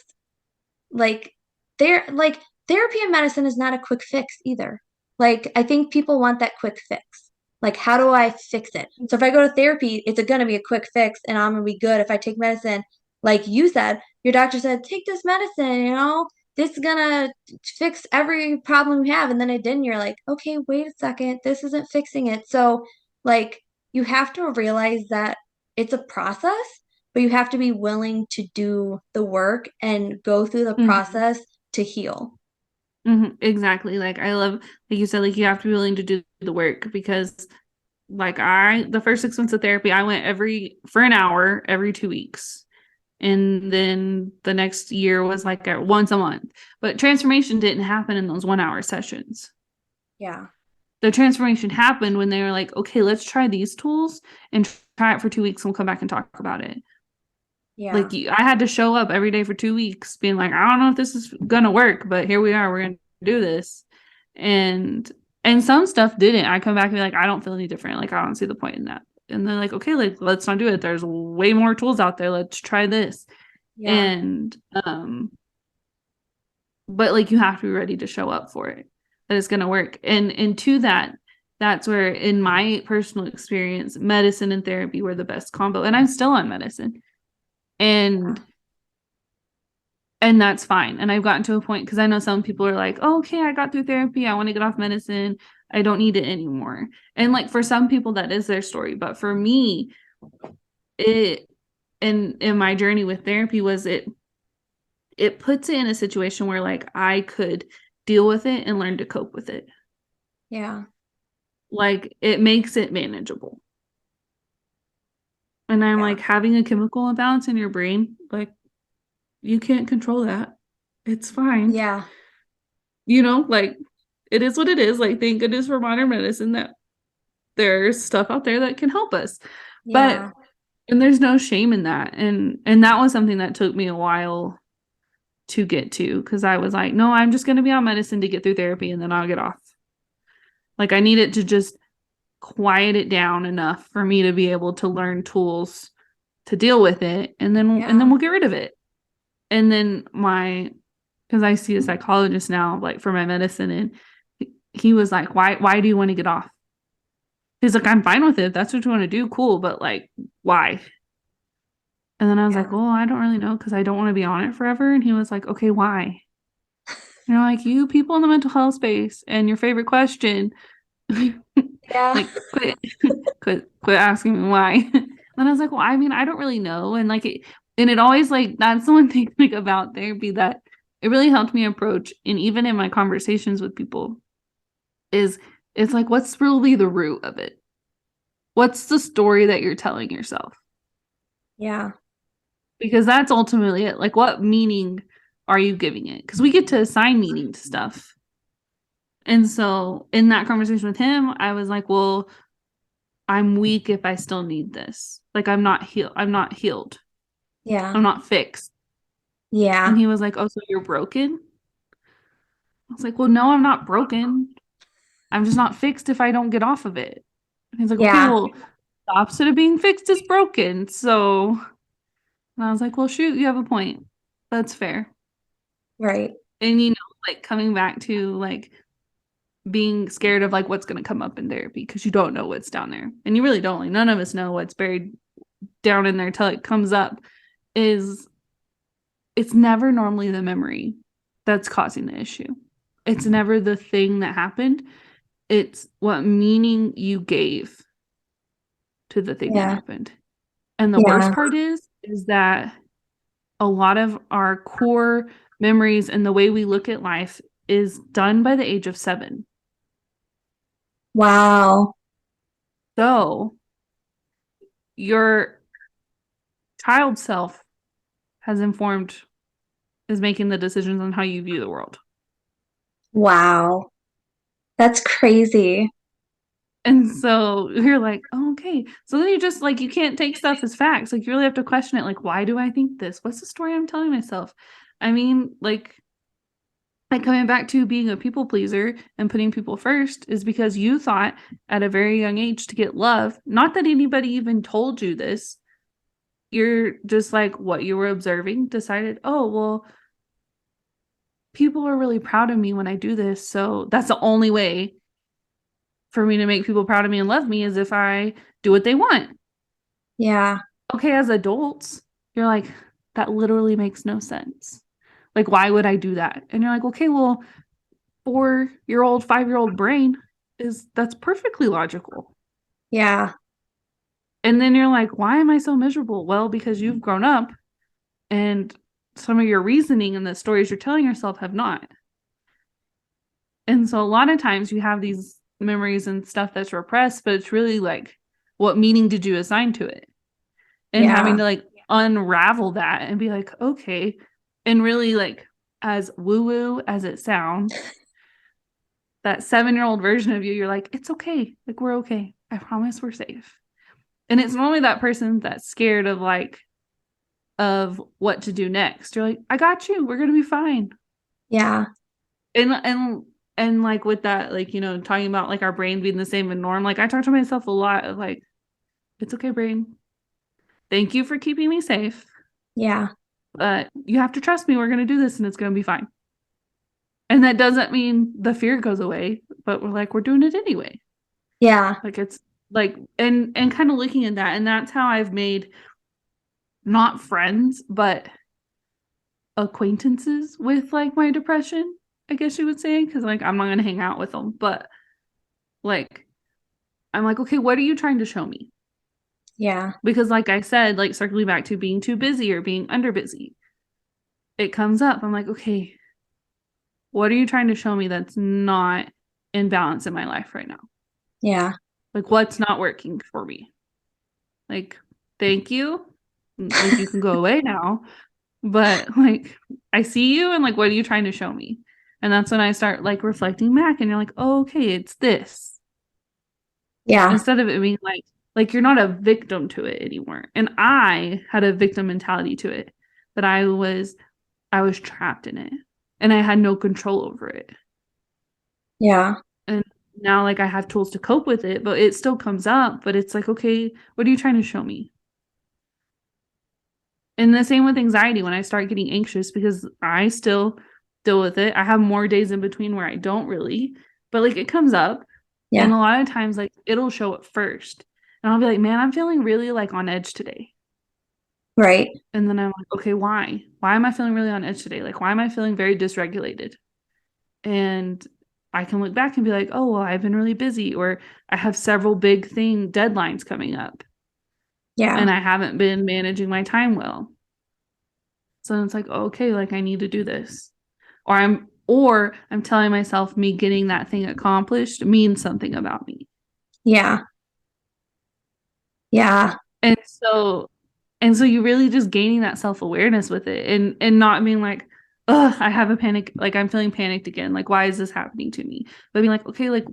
like like therapy and medicine is not a quick fix either. Like I think people want that quick fix. Like how do I fix it? So if I go to therapy, it's going to be a quick fix and I'm going to be good. If I take medicine, like you said, your doctor said, take this medicine, this is going to fix every problem you have. And then it didn't. You're like, okay, wait a second. This isn't fixing it. So like you have to realize that it's a process, but you have to be willing to do the work and go through the Mm-hmm. process to heal. Mm-hmm. Exactly. Like I love, like you said, like you have to be willing to do the work because like the first 6 months of therapy, I went for an hour every 2 weeks. And then the next year was like once a month. But transformation didn't happen in those 1 hour sessions. Yeah. The transformation happened when they were like, okay, let's try these tools and try it for 2 weeks and we'll come back and talk about it. Yeah. Like I had to show up every day for 2 weeks being like, I don't know if this is gonna work, but here we are, we're gonna do this. And some stuff didn't. I come back and be like, I don't feel any different. Like I don't see the point in that. And they're like, okay, like let's not do it. There's way more tools out there. Let's try this. Yeah. And but like you have to be ready to show up for it, that it's gonna work. And to that, that's where in my personal experience, medicine and therapy were the best combo. And I'm still on medicine. Yeah. And and that's fine. And I've gotten to a point because I know some people are like, oh, okay, I got through therapy. I want to get off medicine. I don't need it anymore. And like for some people, that is their story. But for me, it in my journey with therapy was it puts it in a situation where like I could deal with it and learn to cope with it. Yeah. Like it makes it manageable. And I'm Yeah. like having a chemical imbalance in your brain, like you can't control that. It's fine. Yeah. Like it is what it is. Like thank goodness for modern medicine that there's stuff out there that can help us. But Yeah. and there's no shame in that. And that was something that took me a while to get to because I was like, no, I'm just going to be on medicine to get through therapy and then I'll get off. Like I need it to just quiet it down enough for me to be able to learn tools to deal with it and then Yeah. we'll get rid of it. And then because I see a psychologist now like for my medicine and he was like, why do you want to get off? He's like, I'm fine with it. If that's what you want to do, cool, but like why? And then I was like, Yeah. well, I don't really know because I don't want to be on it forever. And he was like, okay, why? Like, you people in the mental health space and your favorite question, Yeah. like, quit asking me why. And I was like, well, I mean, I don't really know. And like it always, like, that's the one thing like about therapy that it really helped me approach, and even in my conversations with people, is it's like, what's really the root of it? What's the story that you're telling yourself? Yeah. Because that's ultimately it. Like, what meaning are you giving it? Because we get to assign meaning to stuff. And so in that conversation with him, I was like, well, I'm weak if I still need this. Like, I'm not healed. I'm not healed. Yeah. I'm not fixed. And Yeah. he was like, oh, so you're broken? I was like, well, no, I'm not broken. I'm just not fixed if I don't get off of it. And he's like, okay, Yeah. well, the opposite of being fixed is broken. So, and I was like, well, shoot, you have a point. That's fair. Right. And, like, coming back to like being scared of like what's going to come up in therapy, because you don't know what's down there. And you really don't. Like, none of us know what's buried down in there till it comes up. Is It's never normally the memory that's causing the issue. It's never the thing that happened. It's what meaning you gave to the thing that Yeah. happened. And the worst Yeah. part is that a lot of our core memories and the way we look at life is done by the age of 7. Wow. So your child self has informed, is making the decisions on how you view the world. Wow. That's crazy. And so you're like, oh, okay. So then you just, like, you can't take stuff as facts. Like, you really have to question it. Like, why do I think this? What's the story I'm telling myself? I mean, like coming back to being a people pleaser and putting people first is because you thought at a very young age to get love. Not that anybody even told you this. You're just like, what you were observing, decided, oh, well, people are really proud of me when I do this. So that's the only way for me to make people proud of me and love me, is if I do what they want. Yeah. Okay, as adults, you're like, that literally makes no sense. Like, why would I do that? And you're like, okay, well, 4-year-old, 5-year-old brain that's perfectly logical. Yeah. And then you're like, why am I so miserable? Well, because you've grown up and some of your reasoning and the stories you're telling yourself have not. And so a lot of times you have these memories and stuff that's repressed, but it's really like, what meaning did you assign to it? And having Yeah. to like unravel that and be like, okay. And really, like, as woo woo as it sounds, that 7-year-old version of you, you're like, it's okay. Like, we're okay. I promise we're safe. And it's normally that person that's scared of like, of what to do next. You're like, I got you. We're going to be fine. Yeah. And like with that, like, talking about like our brain being the same as norm, like I talk to myself a lot of like, it's okay, brain. Thank you for keeping me safe. Yeah. But you have to trust me. We're going to do this and it's going to be fine. And that doesn't mean the fear goes away, but we're like, we're doing it anyway. Yeah. Like, it's like, and kind of looking at that. And that's how I've made not friends, but acquaintances with like my depression, I guess you would say. Cause like, I'm not going to hang out with them, but like, I'm like, okay, what are you trying to show me? Yeah. Because like I said, like circling back to being too busy or being under busy, it comes up. I'm like, okay, what are you trying to show me that's not in balance in my life right now? Yeah. Like, what's not working for me? Like, thank you. Like, you can go away now. But like, I see you, and like, what are you trying to show me? And that's when I start like reflecting back, and you're like, oh, okay, it's this. Yeah. Instead of it being like you're not a victim to it anymore. And I had a victim mentality to it, that I was trapped in it and I had no control over it. Yeah. And now like I have tools to cope with it, but it still comes up, but it's like, okay, what are you trying to show me? And the same with anxiety, when I start getting anxious, because I still deal with it. I have more days in between where I don't really, but like it comes up. And Yeah. a lot of times like it'll show up first. And I'll be like, man, I'm feeling really like on edge today. Right. And then I'm like, okay, why? Why am I feeling really on edge today? Like, why am I feeling very dysregulated? And I can look back and be like, oh, well, I've been really busy, or I have several big deadlines coming up, Yeah. and I haven't been managing my time well. So it's like, okay, like I need to do this. Or I'm telling myself me getting that thing accomplished means something about me. Yeah. Yeah. And so you really just gaining that self-awareness with it, and not being like, ugh, I have a panic, like I'm feeling panicked again. Like, why is this happening to me? But being like, okay, like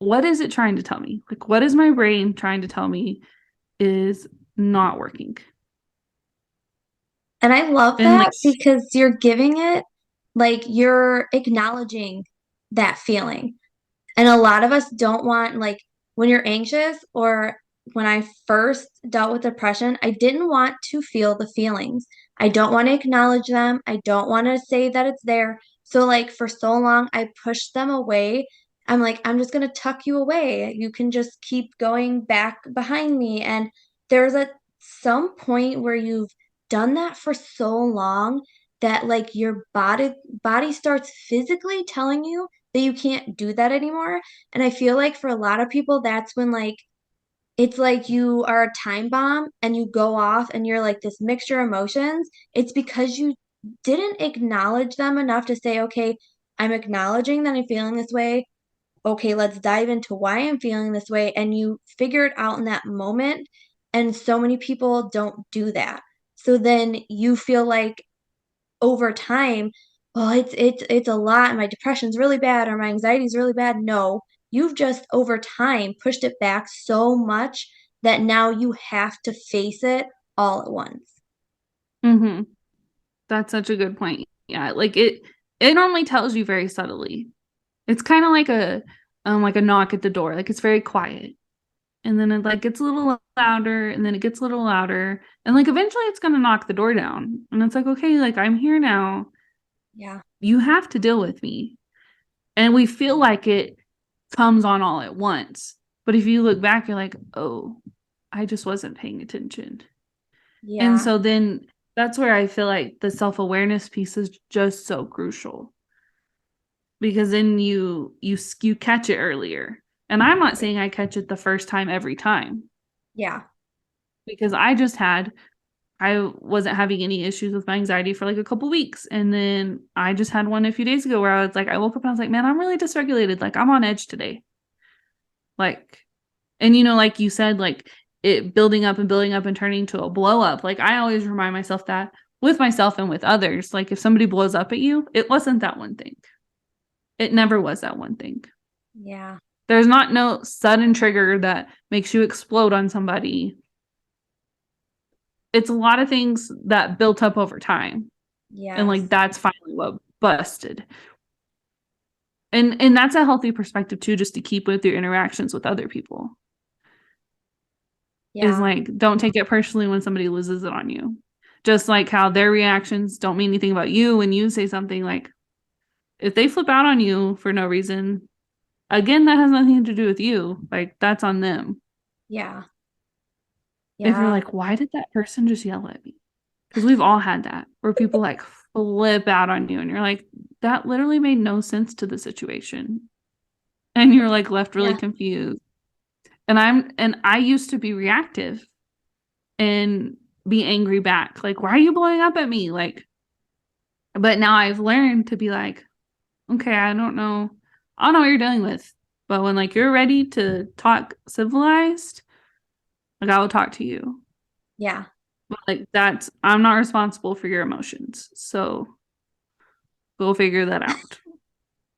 what is it trying to tell me? Like, what is my brain trying to tell me is not working? And I love And that like, because you're giving it, like, you're acknowledging that feeling. And a lot of us don't want, like, when you're anxious or when I first dealt with depression, I didn't want to feel the feelings. I don't want to acknowledge them. I don't want to say that it's there. So, like, for so long, I pushed them away. I'm like, I'm just going to tuck you away. You can just keep going back behind me. And there's at some point where you've done that for so long that, like, your body starts physically telling you that you can't do that anymore. And I feel like for a lot of people, that's when, like, it's like you are a time bomb and you go off and you're like this mixture of emotions. It's because you didn't acknowledge them enough to say, okay, I'm acknowledging that I'm feeling this way. Okay, let's dive into why I'm feeling this way. And you figure it out in that moment. And so many people don't do that. So then you feel like over time, oh, it's a lot. My depression's really bad or my anxiety's really bad. No, you've just over time pushed it back so much that now you have to face it all at once. mm-hmm, that's such a good point. Yeah, like it normally tells you very subtly. It's kind of like a knock at the door. Like it's very quiet. And then it like gets a little louder, and then it gets a little louder. And like eventually it's gonna knock the door down. And it's like, okay, like I'm here now. Yeah. You have to deal with me. And we feel like it comes on all at once. But if you look back, you're like, oh, I just wasn't paying attention. And Yeah. so then that's where I feel like the self-awareness piece is just so crucial, because then you catch it earlier. And I'm not saying I catch it the first time every time, Yeah. because I wasn't having any issues with my anxiety for like a couple weeks. And then I just had one a few days ago where I was like, I woke up and I was like, man, I'm really dysregulated. Like I'm on edge today. Like, and like you said, like it building up and turning to a blow up. Like I always remind myself that with myself and with others. Like if somebody blows up at you, it wasn't that one thing. It never was that one thing. Yeah. There's not no sudden trigger that makes you explode on somebody. It's a lot of things that built up over time. And like Yes. that's finally what busted. And that's a healthy perspective too, just to keep with your interactions with other people. Is Yeah. like don't take it personally when somebody loses it on you. Just like how their reactions don't mean anything about you when you say something. Like if they flip out on you for no reason, again, that has nothing to do with you. Like that's on them. Yeah. If you're Yeah. like, why did that person just yell at me? Because we've all had that where people like flip out on you and you're like, that literally made no sense to the situation. And you're like left really Yeah. confused. And I used to be reactive and be angry back. Like, why are you blowing up at me? Like, but now I've learned to be like, okay, I don't know what you're dealing with. But when like you're ready to talk civilized, like I will talk to you. Yeah. But like I'm not responsible for your emotions. So go figure that out.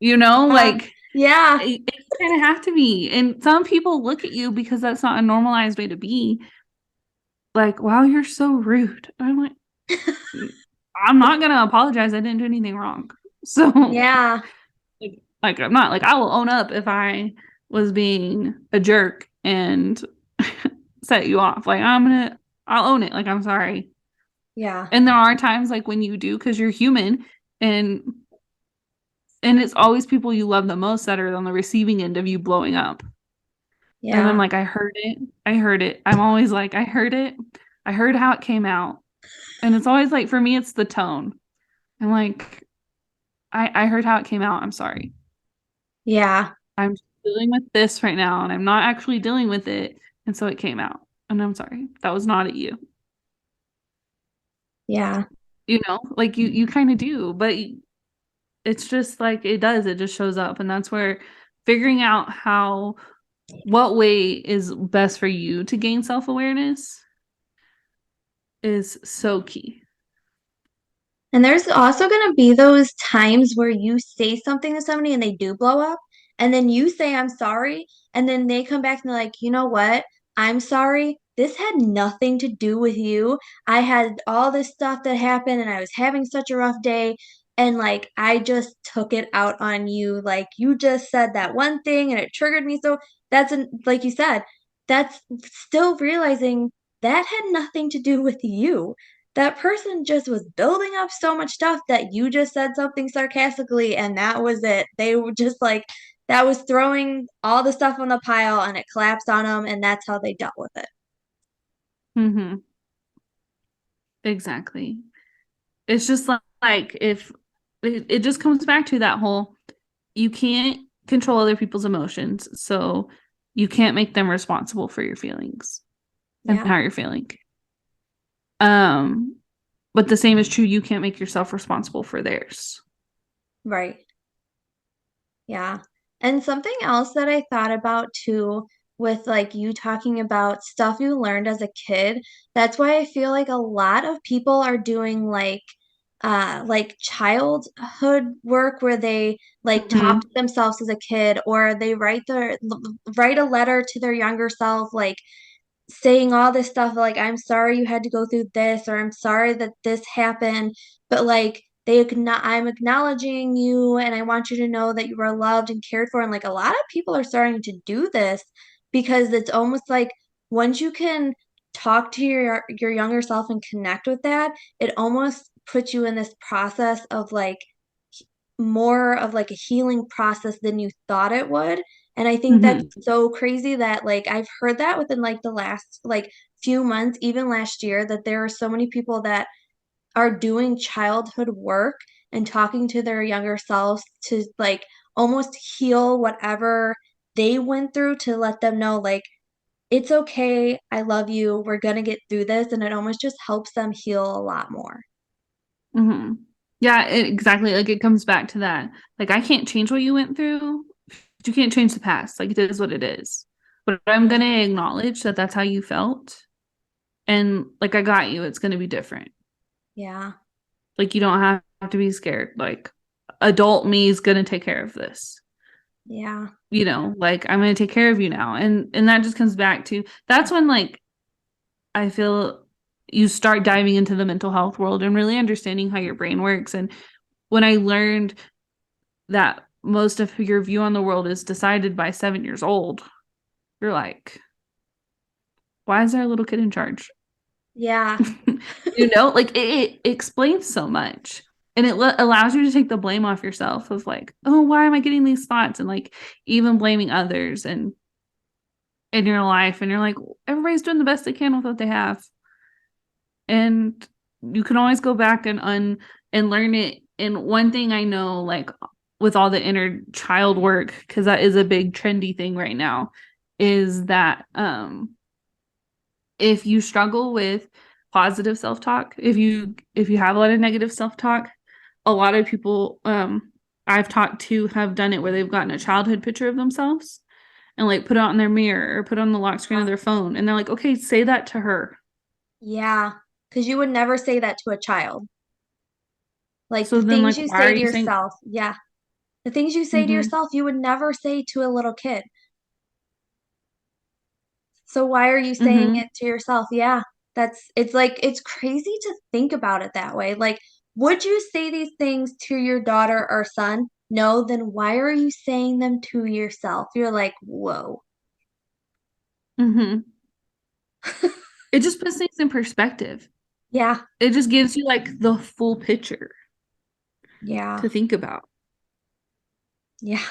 Uh, Like yeah. it kind of have to be. And some people look at you because that's not a normalized way to be. Like, wow, you're so rude. I'm like, I'm not gonna apologize. I didn't do anything wrong. So Yeah. like I'm not like I will own up if I was being a jerk and set you off. Like I'll own it. Like I'm sorry. Yeah. And there are times like when you do because you're human, and it's always people you love the most that are on the receiving end of you blowing up. And I'm Yeah. like, I heard it. I heard it. I'm always like, I heard it. I heard how it came out. And it's always like, for me, it's the tone. I'm like, I heard how it came out. I'm sorry. Yeah. I'm dealing with this right now and I'm not actually dealing with it. And so it came out. And I'm sorry. That was not at you. Yeah. You know, like you kind of do, but it's just like it does. It just shows up. And that's where figuring out what way is best for you to gain self-awareness is so key. And there's also going to be those times where you say something to somebody and they do blow up, and then you say, I'm sorry. And then they come back and they're like, you know what? I'm sorry. This had nothing to do with you. I had all this stuff that happened and I was having such a rough day. And like, I just took it out on you. Like, you just said that one thing and it triggered me. So like you said, that's still realizing that had nothing to do with you. That person just was building up so much stuff that you just said something sarcastically and that was it. They were just like, that was throwing all the stuff on the pile and it collapsed on them, and that's how they dealt with it. Mm-hmm. Exactly. It's just like if it just comes back to that whole you can't control other people's emotions, so you can't make them responsible for your feelings and Yeah, how you're feeling. Um, but the same is true, you can't make yourself responsible for theirs. right. Yeah. And something else that I thought about too, with like you talking about stuff you learned as a kid, that's why I feel like a lot of people are doing like childhood work where they like talk Mm-hmm. to themselves as a kid, or they write a letter to their younger self, like saying all this stuff like, I'm sorry you had to go through this, or I'm sorry that this happened, but like I'm acknowledging you and I want you to know that you are loved and cared for. And like a lot of people are starting to do this because it's almost like once you can talk to your younger self and connect with that, it almost puts you in this process of like more of like a healing process than you thought it would. And I think that's Mm-hmm. so crazy that like I've heard that within like the last like few months, even last year, that there are so many people that are doing childhood work and talking to their younger selves to like almost heal whatever they went through, to let them know like it's okay, I love you, we're gonna get through this. And it almost just helps them heal a lot more. Mm-hmm. Yeah, exactly. Like it comes back to that. Like I can't change what you went through. You can't change the past. Like it is what it is. But I'm Yeah. gonna acknowledge that that's how you felt. And like I got you. It's gonna be different. Yeah. Like you don't have to be scared. Like adult me is gonna take care of this. Yeah. You know, like I'm gonna take care of you now. And that just comes back to that's when like I feel you start diving into the mental health world and really understanding how your brain works. And when I learned that most of your view on the world is decided by 7 years old, you're like, why is there a little kid in charge? Yeah. You know, like it explains so much. And it allows you to take the blame off yourself of like, oh, why am I getting these thoughts? And like even blaming others and in your life. And you're like, everybody's doing the best they can with what they have. And you can always go back and learn it. And one thing I know, like with all the inner child work, because that is a big trendy thing right now, is that if you struggle with positive self-talk, if you have a lot of negative self-talk, a lot of people I've talked to have done it where they've gotten a childhood picture of themselves and like put it on their mirror or put it on the lock screen of their phone and they're like, okay, say that to her. Yeah, because you would never say that to a child. Like So the then things like you why are say to you saying yourself, yeah, the things you say to mm-hmm, yourself, you would never say to a little kid. So why are you saying mm-hmm, it to yourself? Yeah, it's like, it's crazy to think about it that way. Like, would you say these things to your daughter or son? No, then why are you saying them to yourself? You're like, whoa. mm-hmm. It just puts things in perspective. Yeah, It just gives you like the full picture yeah, to think about. yeah.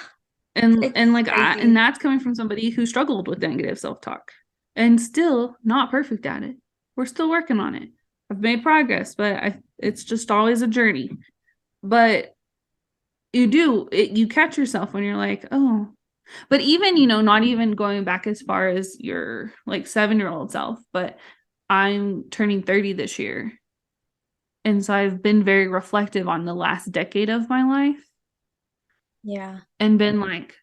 And It's like and crazy. that's coming from somebody who struggled with negative self-talk and still not perfect at it. We're still working on it. I've made progress, but it's just always a journey. But You do. You catch yourself when you're like, oh. But even, you know, not even going back as far as your like 7-year-old self, but I'm turning 30 this year. And so I've been very reflective on the last decade of my life Yeah. and been like,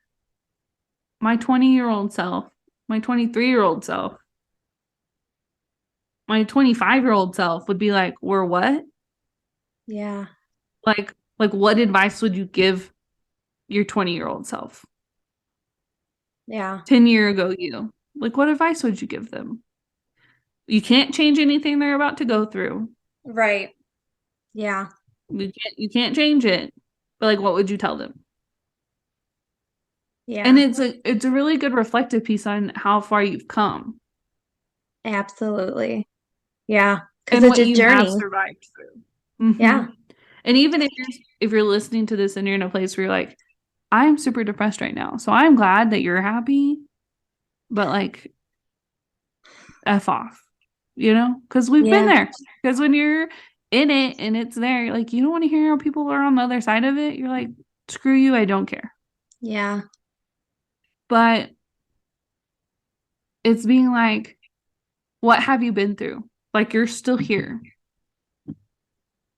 my 20-year-old self, my 23-year-old self, my 25-year-old self would be like, we're what? Yeah. Like what advice would you give your 20-year-old self? Yeah. 10-year ago you. Like what advice would you give them? You can't change anything they're about to go through. Right. Yeah. You can't change it. But like what would you tell them? And Yeah. it's a really good reflective piece on how far you've come Absolutely. Yeah. Because and it's what a you have journey. survived through. Yeah. And even if you're listening to this and you're in a place where you're like, I'm super depressed right now. So I'm glad that you're happy, but like F off, you know? Because we've been Yeah. there. Because when you're in it and it's there, like you don't want to hear how people are on the other side of it. You're like, screw you, I don't care. Yeah. But it's being like, what have you been through? Like you're still here.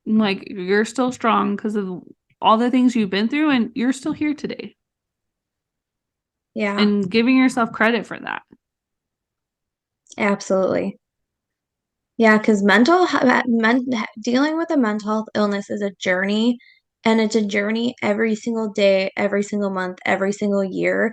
Like you're still strong because of all the things you've been through, and you're still here today. Yeah. And giving yourself credit for that. Absolutely. Yeah, because dealing with a mental health illness is a journey, and it's a journey every single day, every single month, every single year.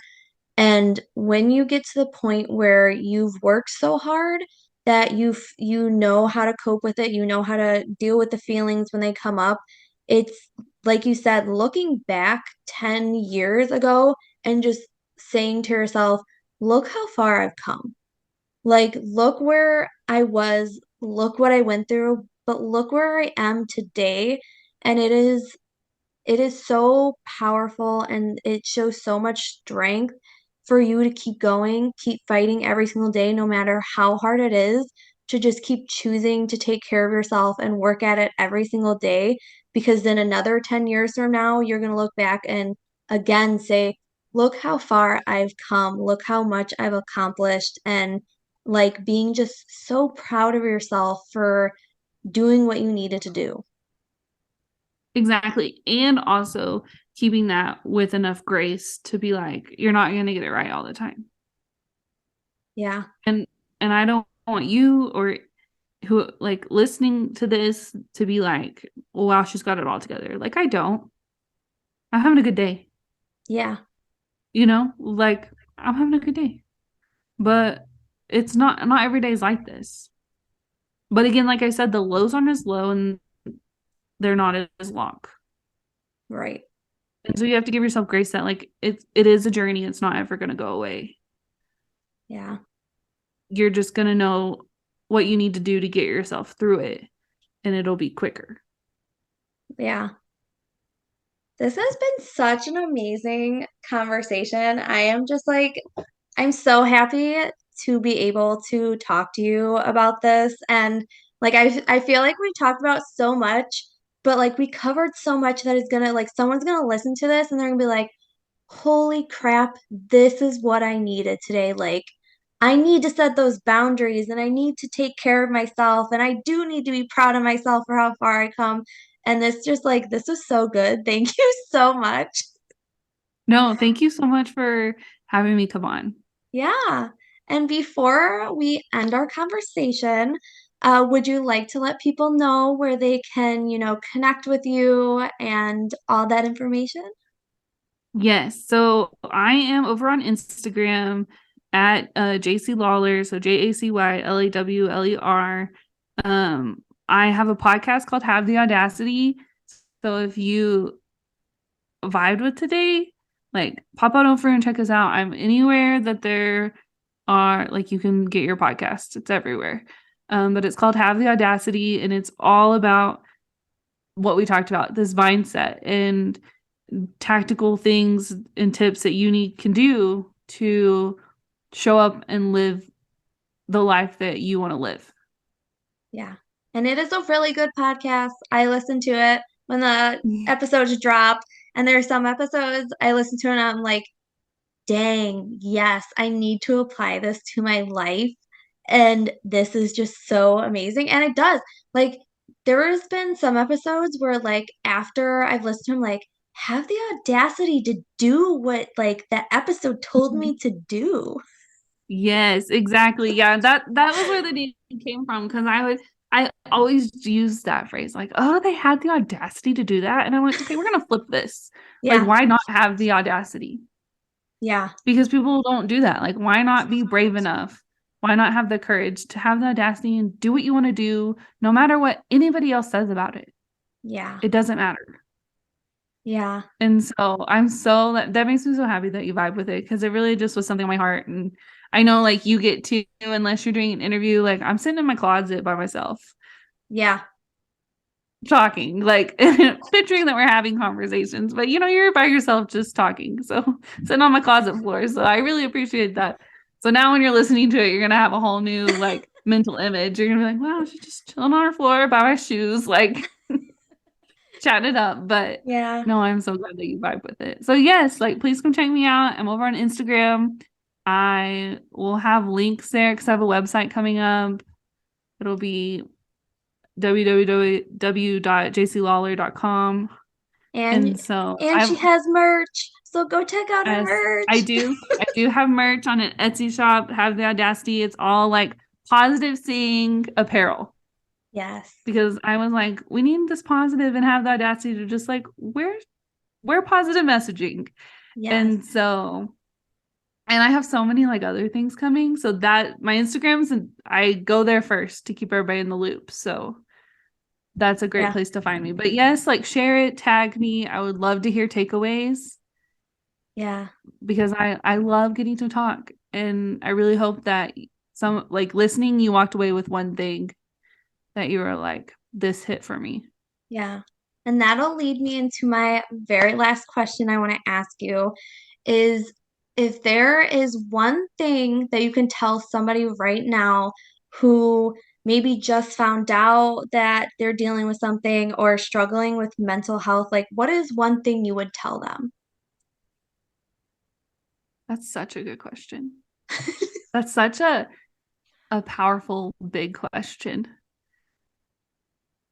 And when you get to the point where you've worked so hard that you know how to cope with it, you know how to deal with the feelings when they come up, it's like you said, looking back 10 years ago and just saying to yourself, look how far I've come. Like, look where I was, look what I went through, but look where I am today. And it is so powerful and it shows so much strength for you to keep going, keep fighting every single day, no matter how hard it is, to just keep choosing to take care of yourself and work at it every single day. Because then another 10 years from now, you're going to look back and again say, look how far I've come, look how much I've accomplished, and like being just so proud of yourself for doing what you needed to do. Exactly. And also keeping that with enough grace to be like, you're not going to get it right all the time. Yeah, And I don't want you or who like listening to this to be like, oh, wow, she's got it all together. Like I don't. I'm having a good day. yeah, You know, like I'm having a good day. But it's not every day is like this. But again, like I said, the lows aren't as low and they're not as long. right. And so you have to give yourself grace that like it is a journey. It's not ever gonna go away. Yeah. You're just gonna know what you need to do to get yourself through it, and it'll be quicker. Yeah. This has been such an amazing conversation. I am just like, I'm so happy to be able to talk to you about this. And like, I feel like we talked about so much, but like, we covered so much that is gonna, like, someone's gonna listen to this and they're gonna be like, holy crap, this is what I needed today. Like, I need to set those boundaries and I need to take care of myself. And I do need to be proud of myself for how far I come. And this just like, this was so good. Thank you so much. No, thank you so much for having me come on. Yeah. And before we end our conversation, would you like to let people know where they can, connect with you and all that information? Yes. So I am over on Instagram at Jacy Lawler. So JACYLAWLER. I have a podcast called Have the Audacity. So if you vibed with today, like pop on over and check us out. I'm anywhere that there are like you can get your podcast. It's everywhere. But it's called Have the Audacity, and it's all about what we talked about, this mindset and tactical things and tips that you need can do to show up and live the life that you want to live. Yeah. And it is a really good podcast. I listen to it when the episodes drop, And there are some episodes I listen to and I'm like, dang, yes, I need to apply this to my life. And this is just so amazing. And it does. Like, there has been some episodes where, like, after I've listened to him, like, have the audacity to do what, like, that episode told me to do. Yes, exactly. Yeah, that was where the name came from because I always use that phrase like, oh, they had the audacity to do that. And I'm like, okay, we're gonna flip this. Like, Yeah. why not have the audacity? Yeah. Because people don't do that. Like, why not be brave enough? Why not have the courage to have the audacity and do what you want to do, no matter what anybody else says about it? Yeah. It doesn't matter. Yeah. And so I'm so that makes me so happy that you vibe with it because it really just was something on my heart. And I know like you get to, unless you're doing an interview, like I'm sitting in my closet by myself Yeah. talking, like picturing that we're having conversations, but you're by yourself just talking. So sitting on my closet floor. So I really appreciate that. So now when you're listening to it, you're gonna have a whole new like mental image. You're gonna be like, wow, she's just chilling on her floor by my shoes, like chatting it up. But Yeah. no, I'm so glad that you vibe with it. So yes, like please come check me out. I'm over on Instagram. I will have links there because I have a website coming up. It'll be www.jacylawler.com. And And so and she has merch. So go check out her as I merch. do, I do have merch on an Etsy shop, have the audacity. It's all like positive seeing apparel. Yes. Because I was like, we need this positive and have the audacity to just like we're positive messaging. Yes. And so and I have so many like other things coming. So that my Instagrams and I go there first to keep everybody in the loop. So that's a great Yeah. place to find me. But yes, like share it, tag me. I would love to hear takeaways Yeah. because I love getting to talk. And I really hope that some like listening, you walked away with one thing that you were like, this hit for me. Yeah. And that'll lead me into my very last question I want to ask you is if there is one thing that you can tell somebody right now who maybe just found out that they're dealing with something or struggling with mental health, like what is one thing you would tell them? That's such a good question. That's such a powerful big question.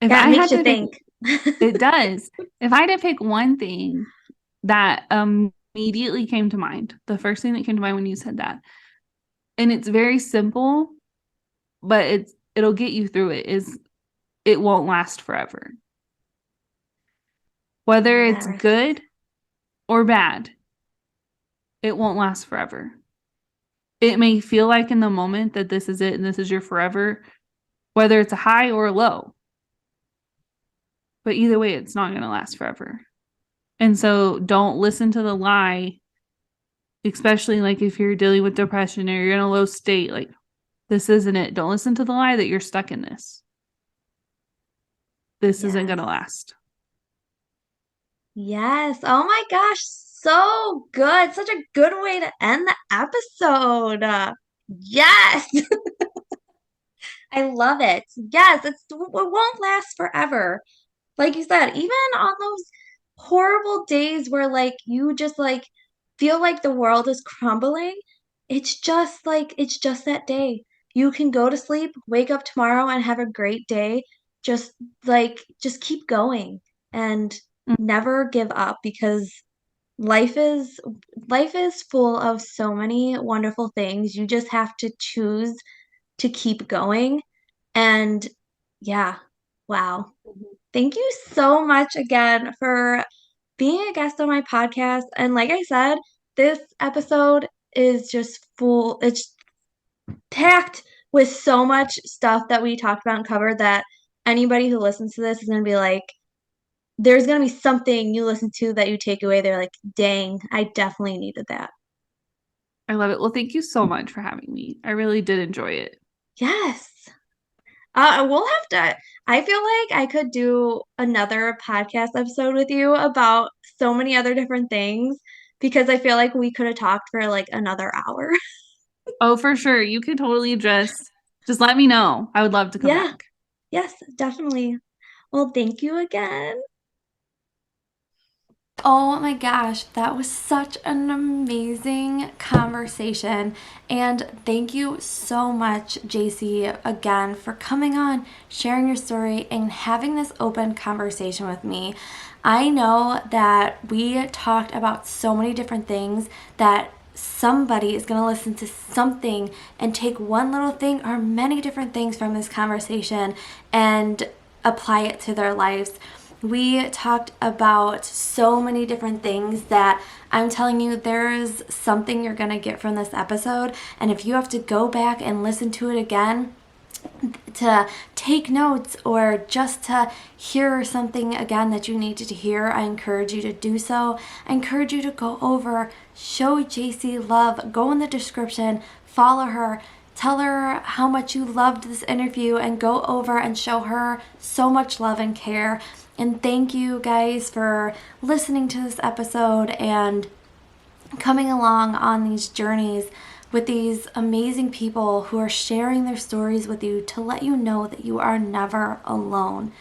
If Yeah, it I makes had you to pick, think. it does. If I had to pick one thing that immediately came to mind, the first thing that came to mind when you said that, and it's very simple, but it'll get you through it, is it won't last forever. Whether it's Yes. good or bad, it won't last forever. It may feel like in the moment that this is it and this is your forever, whether it's a high or a low. But either way, it's not going to last forever. And so don't listen to the lie, especially like if you're dealing with depression or you're in a low state, like this isn't it. Don't listen to the lie that you're stuck in this. This isn't going Yes. to last. Yes. Oh my gosh, so good. Such a good way to end the episode. Yes. I love it. Yes, it won't last forever. Like you said, even on those horrible days where like you just like feel like the world is crumbling, it's just that day. You can go to sleep, wake up tomorrow and have a great day. Just just keep going and never give up because life is life is full of so many wonderful things. You just have to choose to keep going. And yeah, wow. Thank you so much again for being a guest on my podcast. And like I said, this episode is just full, it's packed with so much stuff that we talked about and covered that anybody who listens to this is going to be like, there's going to be something you listen to that you take away. They're like, dang, I definitely needed that. I love it. Well, thank you so much for having me. I really did enjoy it. Yes. We'll have to. I feel like I could do another podcast episode with you about so many other different things because I feel like we could have talked for like another hour. Oh, for sure. You could totally just let me know. I would love to come Yeah. back. Yes, definitely. Well, thank you again. Oh my gosh, that was such an amazing conversation. And thank you so much, Jacy, again, for coming on, sharing your story, and having this open conversation with me. I know that we talked about so many different things that somebody is going to listen to something and take one little thing or many different things from this conversation and apply it to their lives. We talked about so many different things that I'm telling you, there is something you're going to get from this episode. And if you have to go back and listen to it again, to take notes or just to hear something again that you needed to hear, I encourage you to do so. I encourage you to go over, show Jacy love, go in the description, follow her, tell her how much you loved this interview, and go over and show her so much love and care. And thank you guys for listening to this episode and coming along on these journeys with these amazing people who are sharing their stories with you to let you know that you are never alone.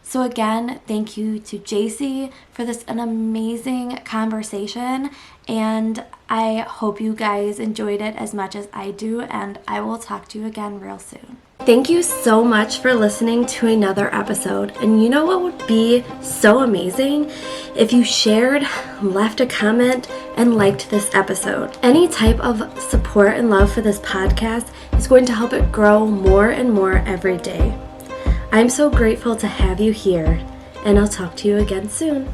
So again, thank you to Jacy for an amazing conversation, and I hope you guys enjoyed it as much as I do, and I will talk to you again real soon. Thank you so much for listening to another episode. And you know what would be so amazing? If you shared, left a comment, and liked this episode. Any type of support and love for this podcast is going to help it grow more and more every day. I'm so grateful to have you here, and I'll talk to you again soon.